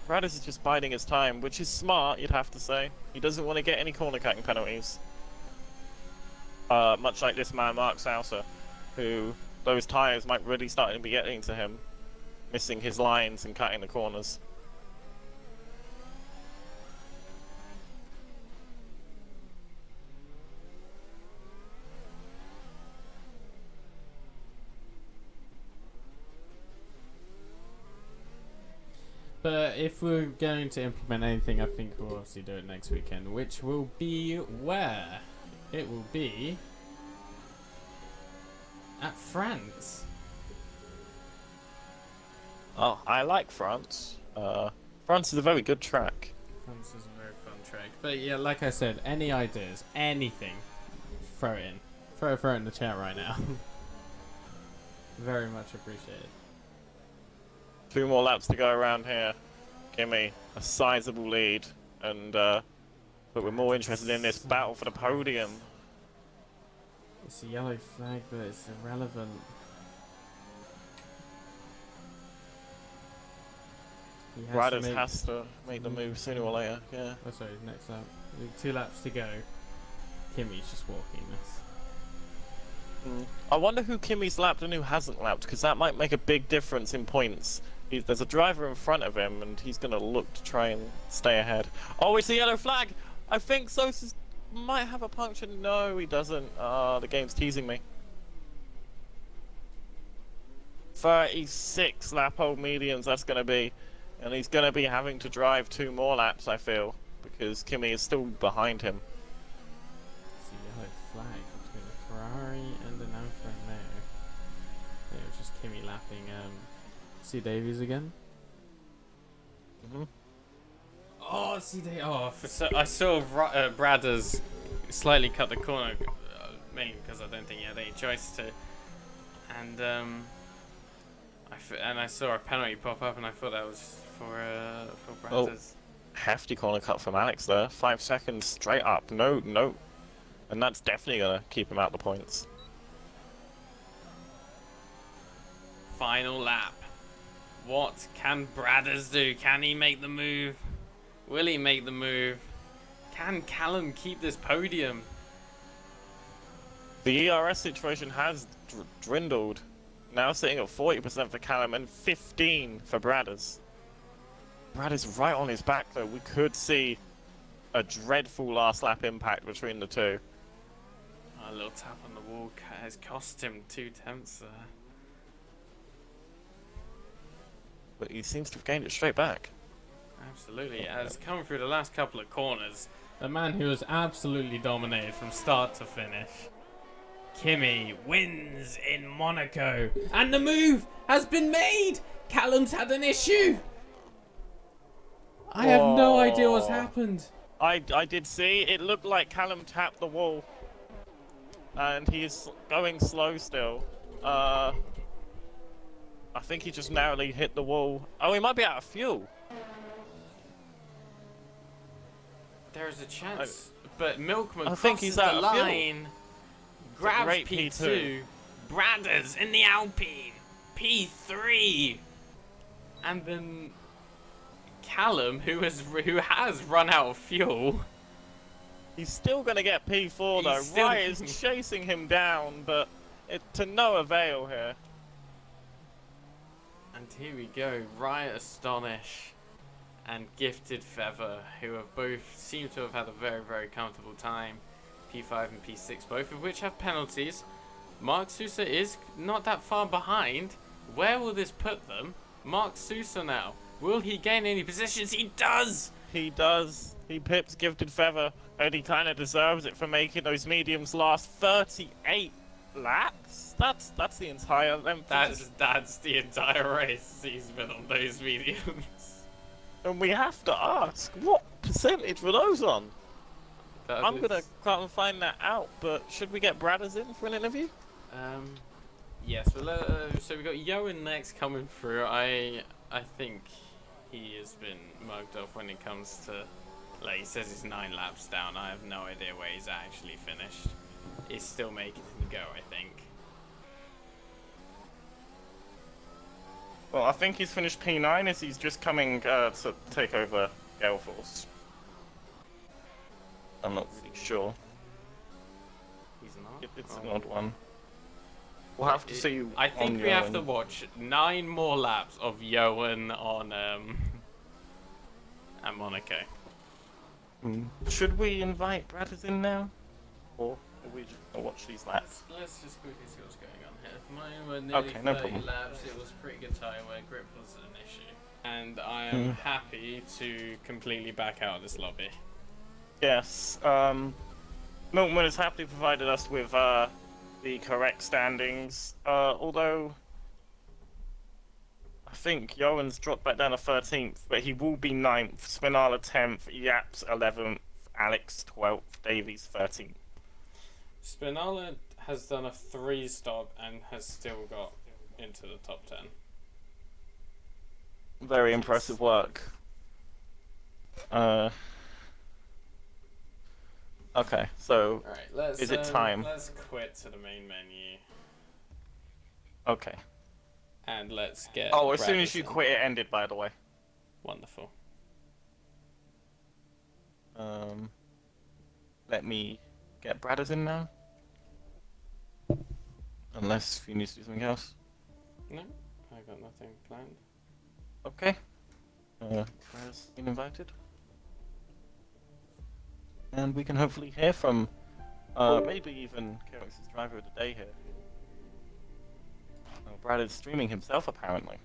Bradders is just biding his time, which is smart, you'd have to say. He doesn't want to get any corner cutting penalties. Much like this man, Mark Sousa, who those tyres might really start to be getting to him, missing his lines and cutting the corners. But if we're going to implement anything, I think we'll obviously do it next weekend, which will be where? It will be at France. Oh, I like France. France is a very good track. France is a very fun track. But yeah, like I said, any ideas, anything, throw it in. Throw it in the chat right now. Very much appreciated. 2 more laps to go around here. Give me a sizable lead, and but we're more interested in this battle for the podium. It's a yellow flag, but it's irrelevant. Riders has to make the move sooner or later. Yeah. Oh, sorry. Next lap. 2 laps to go. Kimmy's just walking this. I wonder who Kimmy's lapped and who hasn't lapped, because that might make a big difference in points. There's a driver in front of him, and he's going to look to try and stay ahead. Oh, it's a yellow flag! I think Sosa might have a puncture. No, he doesn't. The game's teasing me. 36 lap-old mediums, that's going to be. And he's going to be having to drive 2 more laps, I feel, because Kimmy is still behind him. It's a yellow flag between a Ferrari and an Alfa Romeo. I think it was just Kimmy lapping C. Davies again. Oh, C. Davies. Oh, I saw Bradders slightly cut the corner, mainly because I don't think he had any choice to. And I saw a penalty pop up, and I thought that was for Bradders. Hefty corner cut from Alex there. 5 seconds straight up. No. And that's definitely going to keep him out the points. Final lap. What can Bradders do? Can he make the move? Will he make the move? Can Callum keep this podium? The ERS situation has dwindled. Now sitting at 40% for Callum and 15 for Bradders. Bradders right on his back though. We could see a dreadful last lap impact between the two. A little tap on the wall has cost him 2 tenths there. But he seems to have gained it straight back. Absolutely. As coming through the last couple of corners, The man who has absolutely dominated from start to finish. Kimmy wins in Monaco. And the move has been made! Callum's had an issue! I have no idea what's happened. I did see. It looked like Callum tapped the wall. And he's going slow still. I think he just narrowly hit the wall. Oh, he might be out of fuel. there is a chance. But Milkman I think crosses he's out the of fuel. line, grabs Great P2, Bradders in the Alpine, P3, and then Callum, who has run out of fuel. He's still going to get P4 though. He's still- Riot is chasing him down, but to no avail here. And here we go, Riot Astonish and Gifted Feather, who have both seem to have had a very, very comfortable time. P5 and P6, both of which have penalties. Mark Sousa is not that far behind. Where will this put them? Mark Sousa now. Will he gain any positions? He does! He does. He pips Gifted Feather, and he kind of deserves it for making those mediums last 38 laps. That's the entire length. That's the entire race he's been on those mediums. And we have to ask, what percentage were those on? I'm That gonna is- try and find that out. But should we get Bradders in for an interview? Yes. Well, so we got Yoan next coming through. I think he has been mugged off when it comes to, like he says, he's 9 laps down. I have no idea where he's actually finished. He's still making him go, I think. Well, I think he's finished P9 as he's just coming to take over Gale Force. I'm not really sure. He's not. It's Oh. an odd one. We'll have to see. I think on we have Yoan. to watch 9 more laps of Yoan on at Monaco. Should we invite Bradders in now, or are we just gonna watch these laps? Let's just quickly see what's going on here. Mine were nearly Okay, no 30 problem. laps. It was pretty good time where grip was an issue. and I am happy to completely back out of this lobby. Yes. Milkman has happily provided us with the correct standings. Although I think Johan's dropped back down to 13th, but he will be 9th. Spinala 10th, Yaps 11th, Alex 12th, Davies 13th. Spinala has done a 3-stop and has still got into the top 10. Very impressive work. Okay, so Alright, let's. is it time? Let's quit to the main menu Okay. and let's get. Oh, as soon as you Bradison. quit, it ended. By the way. Wonderful. Let me get Bradders in now. Unless you need to do something else. No, I got nothing planned. Okay. Bradders been invited. And we can hopefully hear from, maybe even KOX's driver of the day here. Oh, Brad is streaming himself, apparently.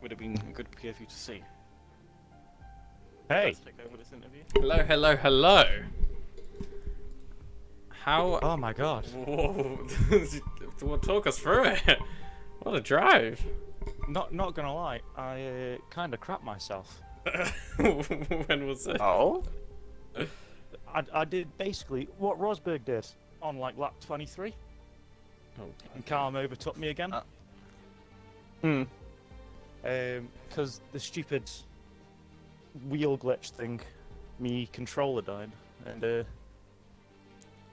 Would have been a good peer for you to see. Hey. Let's take over this interview. Hello, hello, hello. How? Oh my god. Whoa! Well, talk us through it. What a drive! Not gonna lie, I kind of crapped myself. When was it? Oh? I did basically what Rosberg did on like lap 23, Oh, and Calm overtook me again. Because the stupid wheel glitch thing, me controller died, and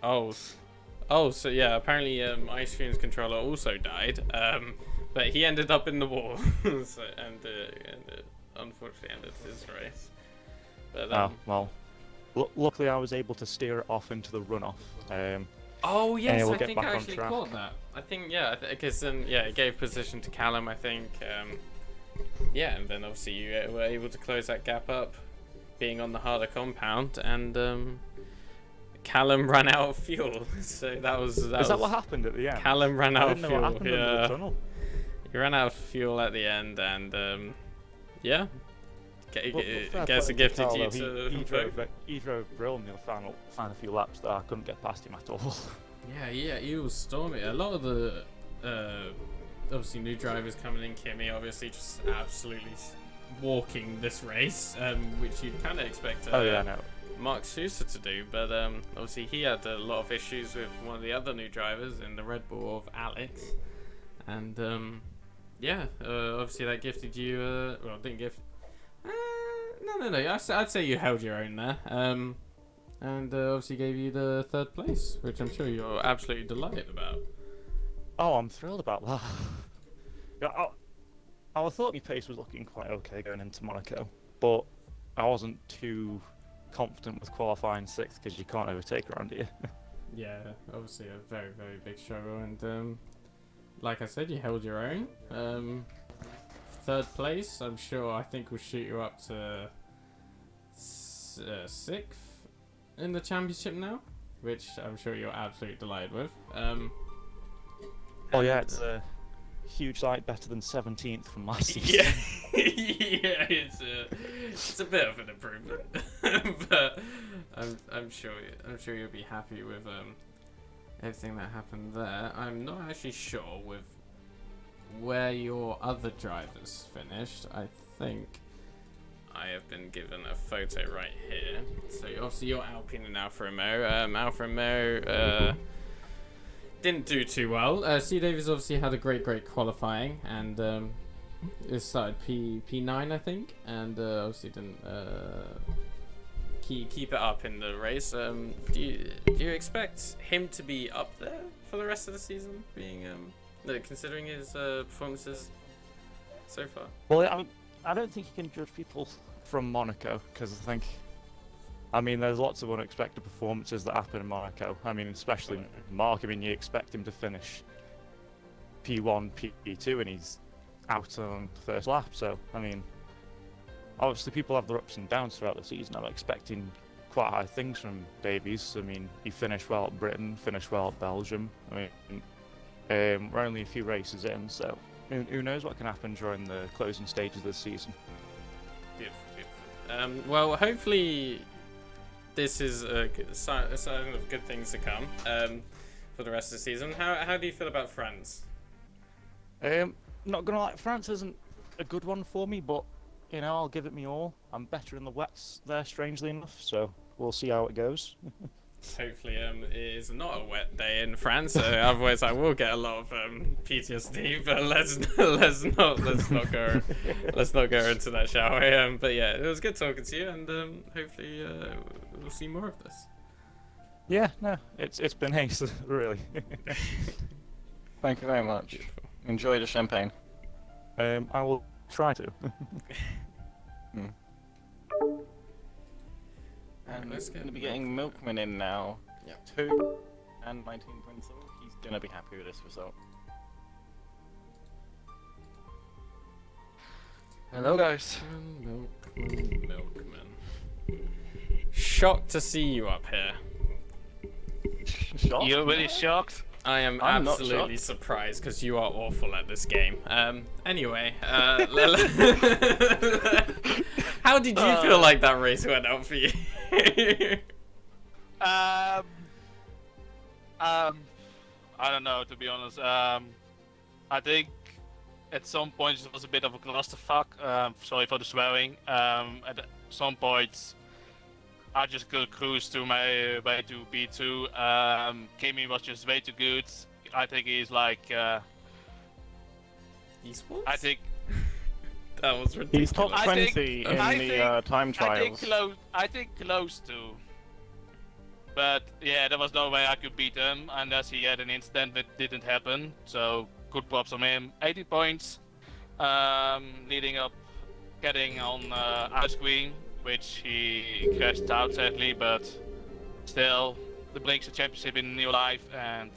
Oh, so yeah, apparently Ice Cream's controller also died, but he ended up in the wall, so, and unfortunately ended his race. But, well, luckily I was able to steer it off into the runoff. oh yes, we'll I get think back I on actually track. caught that. I think yeah, because yeah, it gave position to Callum. I think yeah, and then obviously you were able to close that gap up, being on the harder compound, and Callum ran out of fuel. So that was. Is that what happened at the end? Callum ran I out of didn't know what fuel. happened under the Yeah, tunnel. he ran out of fuel at the end, and yeah, Fair guess play it to gifted Carlo. you to. He drove brilliantly the final few laps there. I couldn't get past him at all. Yeah, he was stormy. A lot of the obviously new drivers coming in, Kimmy obviously just absolutely walking this race, which you'd kind of expect No. Mark Sousa to do, but obviously he had a lot of issues with one of the other new drivers in the Red Bull of Alex, and yeah, obviously that gifted you. Well, didn't gift. No. I'd say you held your own there. And obviously gave you the 3rd place, which I'm sure you're absolutely delighted about. Oh, I'm thrilled about that. Yeah, I thought my pace was looking quite okay going into Monaco, but I wasn't too confident with qualifying 6th because you can't overtake around here. Yeah, obviously a very, very big struggle, and like I said, you held your own. 3rd place, I'm sure, I think will shoot you up to 6th in the championship now, which I'm sure you're absolutely delighted with. Oh yeah, it's a huge light better than 17th from my season. Yeah, yeah, it's a bit of an improvement, but I'm sure you'll be happy with everything that happened there. I'm not actually sure with where your other drivers finished. I think I have been given a photo right here. So obviously you're Alpine and Alfa Romeo. Alfa Romeo didn't do too well. C. Davies obviously had a great qualifying, and it started P9 I think, and obviously didn't keep it up in the race. Do you expect him to be up there for the rest of the season, being considering his performances so far? Well, I don't think you can judge people from Monaco because I mean, there's lots of unexpected performances that happen in Monaco. I mean, especially Mark. I mean, you expect him to finish P1, P2, and he's out on the first lap. So, I mean, obviously people have their ups and downs throughout the season. I'm expecting quite high things from Davies. I mean, he finished well at Britain, finished well at Belgium. I mean, we're only a few races in, so who knows what can happen during the closing stages of the season. Beautiful, beautiful. Well, hopefully this is a sign of good things to come for the rest of the season. How do you feel about France? Not gonna lie, France isn't a good one for me, but you know, I'll give it me all. I'm better in the wets there, strangely enough, so we'll see how it goes. Hopefully, it is not a wet day in France. Otherwise, I will get a lot of PTSD. But let's not go into that, shall we? But yeah, it was good talking to you, and hopefully we'll see more of this. Yeah, no, it's been ace, really. Thank you very much. Enjoy the champagne. I will try to. And let's we're going to be get getting Milkman in now. Yeah. 2 and 19 points. He's going to be happy with this result. Hello, guys. Milkman. Shocked to see you up here. Shocked? You're really shocked? I am I'm not absolutely shocked. surprised because you are awful at this game. Anyway, how did you feel like that race went out for you? I don't know, to be honest. I think at some points it was a bit of a clusterfuck. Sorry for the swearing. At some points, I just could cruise to my way to P2. Kimi was just way too good. I think he's like. Esports? I think. That was ridiculous. He's top I 20 think- in I the think- time trials. I think close to. But yeah, there was no way I could beat him unless he had an incident that didn't happen. So good props on him. 80 points, leading up, getting on ice cream, which he crashed out sadly, but still, the brings a championship in your life. And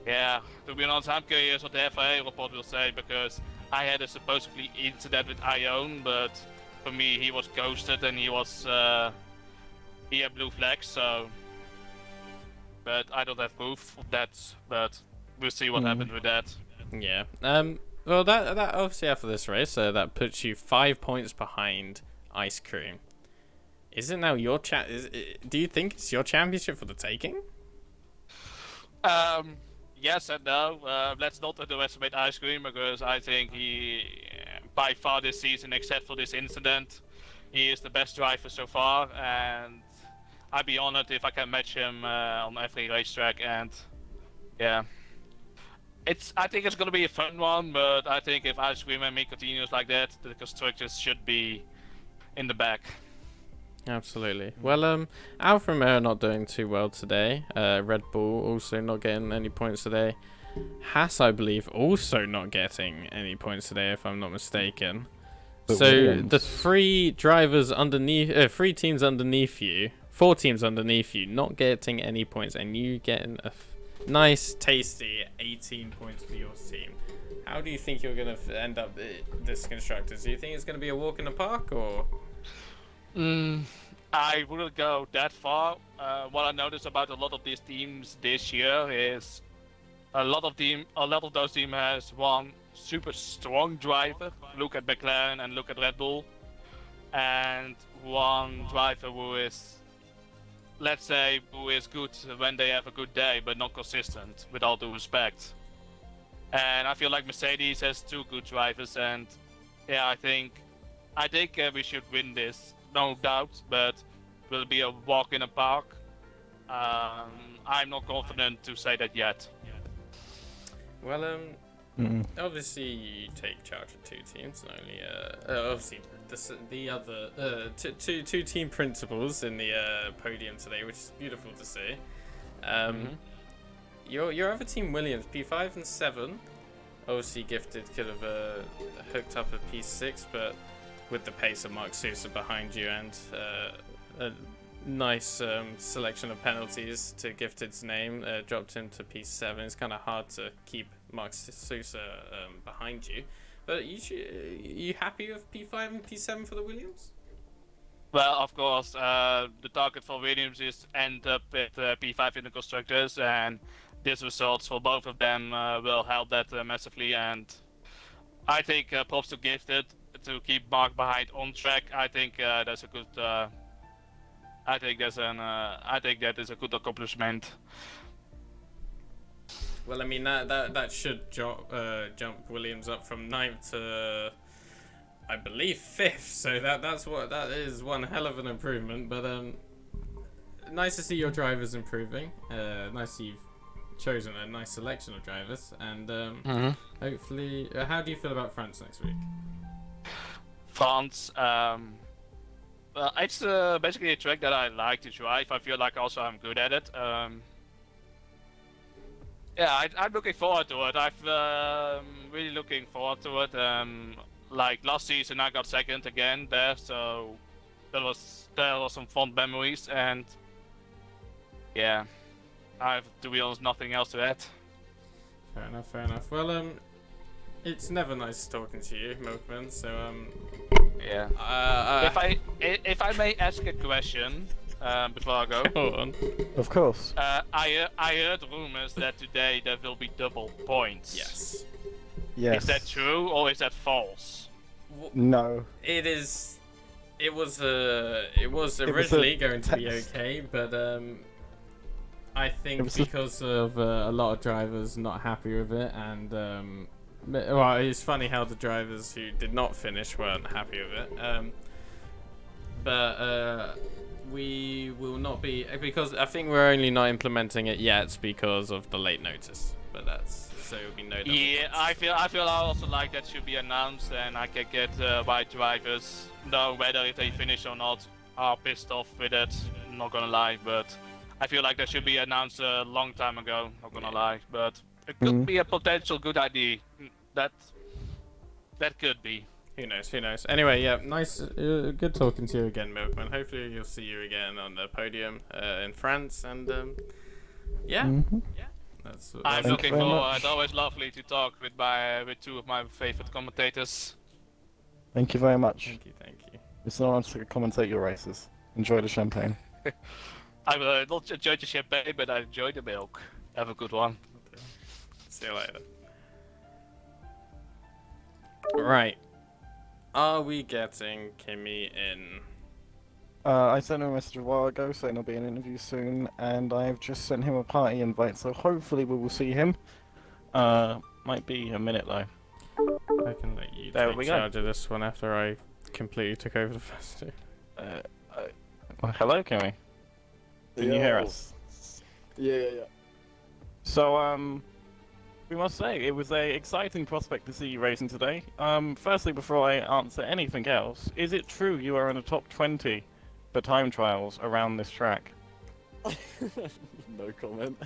yeah, to be honest, I'm curious what the FIA report will say, because I had a supposedly incident with Ione, but for me he was ghosted and he was he had blue flags, so. But I don't have proof of that, but we'll see what happens with that. Yeah. Well, that obviously after this race, that puts you 5 points behind Ice Cream. Is it now your do you think it's your championship for the taking? Yes and no. Let's not underestimate Ice Cream, because I think he, by far this season, except for this incident, he is the best driver so far, and I'd be honored if I can match him on every racetrack. And yeah, I think it's gonna be a fun one, but I think if Ice Cream and me continues like that, the constructors should be in the back. Absolutely. Well, Alfa Romeo not doing too well today. Red Bull also not getting any points today. Haas, I believe, also not getting any points today, if I'm not mistaken. But So Williams. the 3 drivers underneath, 3 teams underneath you, 4 teams underneath you, not getting any points, and you getting a nice, tasty 18 points for your team. How do you think you're gonna end up this constructors? Do you think it's gonna be a walk in the park, or? I wouldn't go that far. What I noticed about a lot of these teams this year is a lot of those teams has one super strong driver. Look at McLaren and look at Red Bull, and one driver who is, let's say, who is good when they have a good day, but not consistent. With all due respect, and I feel like Mercedes has 2 good drivers, and yeah, I think we should win this. No doubt, but will it be a walk in the park? I'm not confident to say that yet. Well, obviously you take charge of 2 teams, and only obviously the other two team principals in the podium today, which is beautiful to see. Your other team, Williams, P5 and 7, obviously gifted could have hooked up at P6, but with the pace of Mark Sousa behind you and a nice selection of penalties to Gifted's name, dropped him to P7. It's kind of hard to keep Mark Sousa behind you. But you happy with P5 and P7 for the Williams? Well, of course, the target for Williams is end up at P5 in the constructors, and these results for both of them will help that massively. And I think props to Gifted to keep Mark behind on track. I think that's a good. I think that is a good accomplishment. Well, I mean that should jump Williams up from 9th to, I believe, 5th. So that is one hell of an improvement. But nice to see your drivers improving. Nice you've chosen a nice selection of drivers, and hopefully, how do you feel about France next week? France, it's basically a track that I like to drive. I feel like also I'm good at it. Yeah, I'm looking forward to it. I'm really looking forward to it. Like last season, I got second again there, so there was some fond memories, and yeah, I have, to be honest, nothing else to add. Fair enough. Well, it's never nice talking to you, Milkman. So yeah. If I may ask a question before I go. Hold on. Of course. I heard rumors that today there will be double points. Yes. Yes. Is that true or is that false? No. It is. It was originally going to be okay, but I think because of a lot of drivers not happy with it, and well, it's funny how the drivers who did not finish weren't happy with it. But we will not be, because I think we're only not implementing it yet because of the late notice. But that's so it'll be no double Yeah, points. I feel also like that should be announced, and I can get why drivers know whether if they finish or not are pissed off with it. I'm not gonna lie, but I feel like that should be announced a long time ago. Not gonna lie, but it could be a potential good idea. That could be. Who knows? Anyway, yeah, nice, good talking to you again, Milkman. Hopefully you'll see you again on the podium in France, and yeah. I'm Thank looking you very forward. much. Always lovely to talk with two of my favorite commentators. Thank you very much. Thank you. It's an honor to commentate your races. Enjoy the champagne. I will not enjoy the champagne, but I enjoy the milk. Have a good one. See you later. Right. Are we getting Kimmy in? I sent him a message a while ago saying there'll be an interview soon, and I've just sent him a party invite, so hopefully we will see him. Might be a minute though. I can let you There take we go. charge of this one after I completely took over the first two. Well, hello, Kimmy. Can you hear us? Yeah. So, we must say, it was a exciting prospect to see you racing today. Firstly, before I answer anything else, is it true you are in the top 20 for time trials around this track? No comment.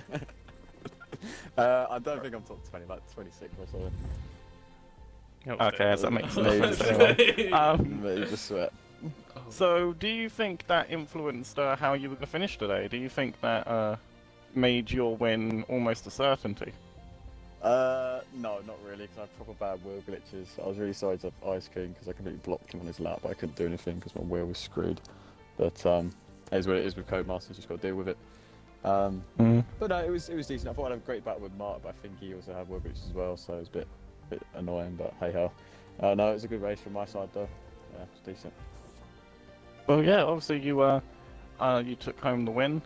I don't think I'm top 20, about 26 or something. Okay, as that makes Maybe. sense. Anyway. Maybe just sweat. So, do you think that influenced how you were going to finish today? Do you think that made your win almost a certainty? No, not really, because I had proper bad wheel glitches. I was really sorry to Ice King because I completely blocked him on his lap, but I couldn't do anything because my wheel was screwed. But it is what it is with Codemasters, just got to deal with it. But no, it was decent. I thought I'd have a great battle with Mark, but I think he also had wheel glitches as well, so it was a bit annoying, but hey ho. No, it was a good race from my side though. Yeah, it was decent. Well, yeah, obviously you took home the win,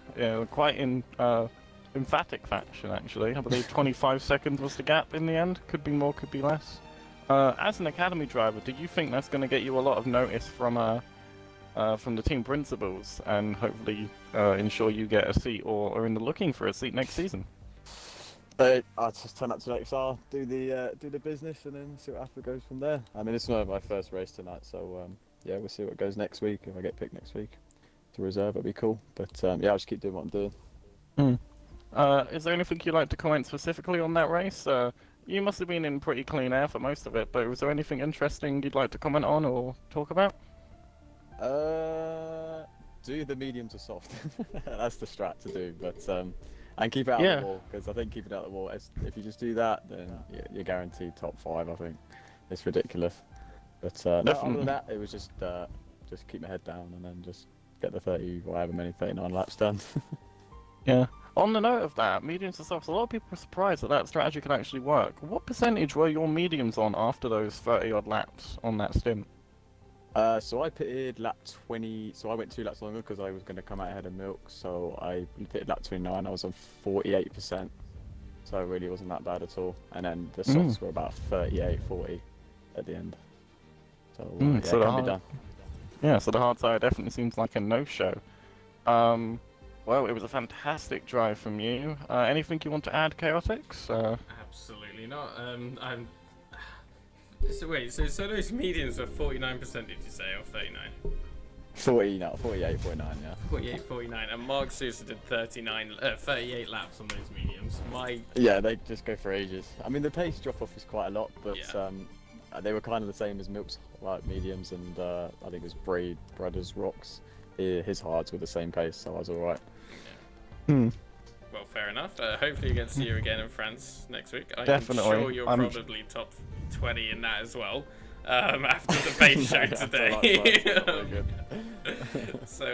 quite in emphatic fashion actually. I believe 25 seconds was the gap in the end. Could be more, could be less. As an academy driver, do you think that's going to get you a lot of notice from the team principals and hopefully ensure you get a seat or are in the looking for a seat next season? I'll just turn up to NXR, do the business, and then see what goes from there. I mean, it's not my first race tonight, so yeah, we'll see what goes next week. If I get picked next week to reserve, that'd be cool. But yeah, I'll just keep doing what I'm doing. Is there anything you'd like to comment specifically on that race? You must have been in pretty clean air for most of it, but was there anything interesting you'd like to comment on or talk about? Do the medium to soft. That's the strat to do, but and keep it out of the wall, because I think keeping it out of the wall, if you just do that, then you're guaranteed top 5. I think it's ridiculous. But no, other than that, it was just keep my head down and then just get the 30, or however many 39 laps done. Yeah. On the note of that, mediums and softs, a lot of people are surprised that that strategy can actually work. What percentage were your mediums on after those 30-odd laps on that stint? So I pitted lap 20, so I went 2 laps longer because I was going to come out ahead of Milk, so I pitted lap 29, I was on 48%, so it really wasn't that bad at all. And then the softs were about 38, 40 at the end. So, yeah, so it can be done. Yeah, so the hard side definitely seems like a no-show. Well, it was a fantastic drive from you. Anything you want to add, Chaotix? Absolutely not. I'm. So wait, so those mediums were 49%, did you say, or 39? 40, no, 48, 49, yeah. 48, 49, and Mark Sousa did 38 laps on those mediums. Yeah, they just go for ages. I mean, the pace drop-off is quite a lot, but Yeah. They were kind of the same as Milk's mediums, and I think it was Braid Brothers Rocks. His hards were the same pace, so I was alright. Well, fair enough. Hopefully we get to see you again in France next week. Definitely. I'm sure you're probably top 20 in that as well. After the base show today. So,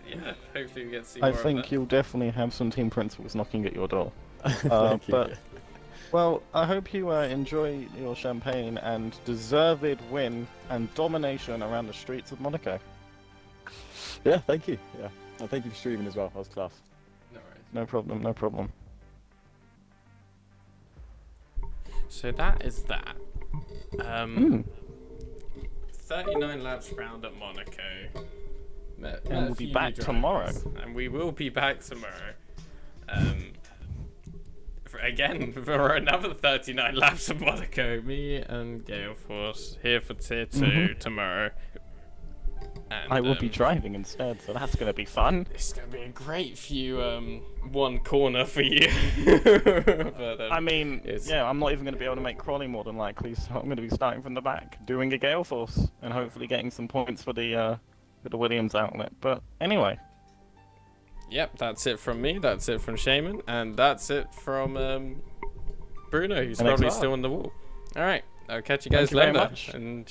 yeah, hopefully we get to see more I of think that. you'll definitely have some team principals knocking at your door. Thank you. But, well, I hope you enjoy your champagne and deserved win and domination around the streets of Monaco. Yeah, thank you. Yeah, and thank you for streaming as well. That was class. No worries. No problem, no problem. So that is that. 39 laps round at Monaco. Met And a we'll be few back new tomorrow. drivers, and we will be back tomorrow. For another 39 laps of Monaco. Me and Gale Force here for Tier 2 tomorrow. And, I will be driving instead, so that's going to be fun. It's going to be a great few one corner for you. But, I mean, yeah, I'm not even going to be able to make crawling more than likely, so I'm going to be starting from the back, doing a Gale Force, and hopefully getting some points for the Williams outlet. But anyway. Yep, that's it from me, that's it from Shaman, and that's it from Bruno, who's NXR. probably still on the wall. Alright, I'll catch you guys Thank you very later. much. And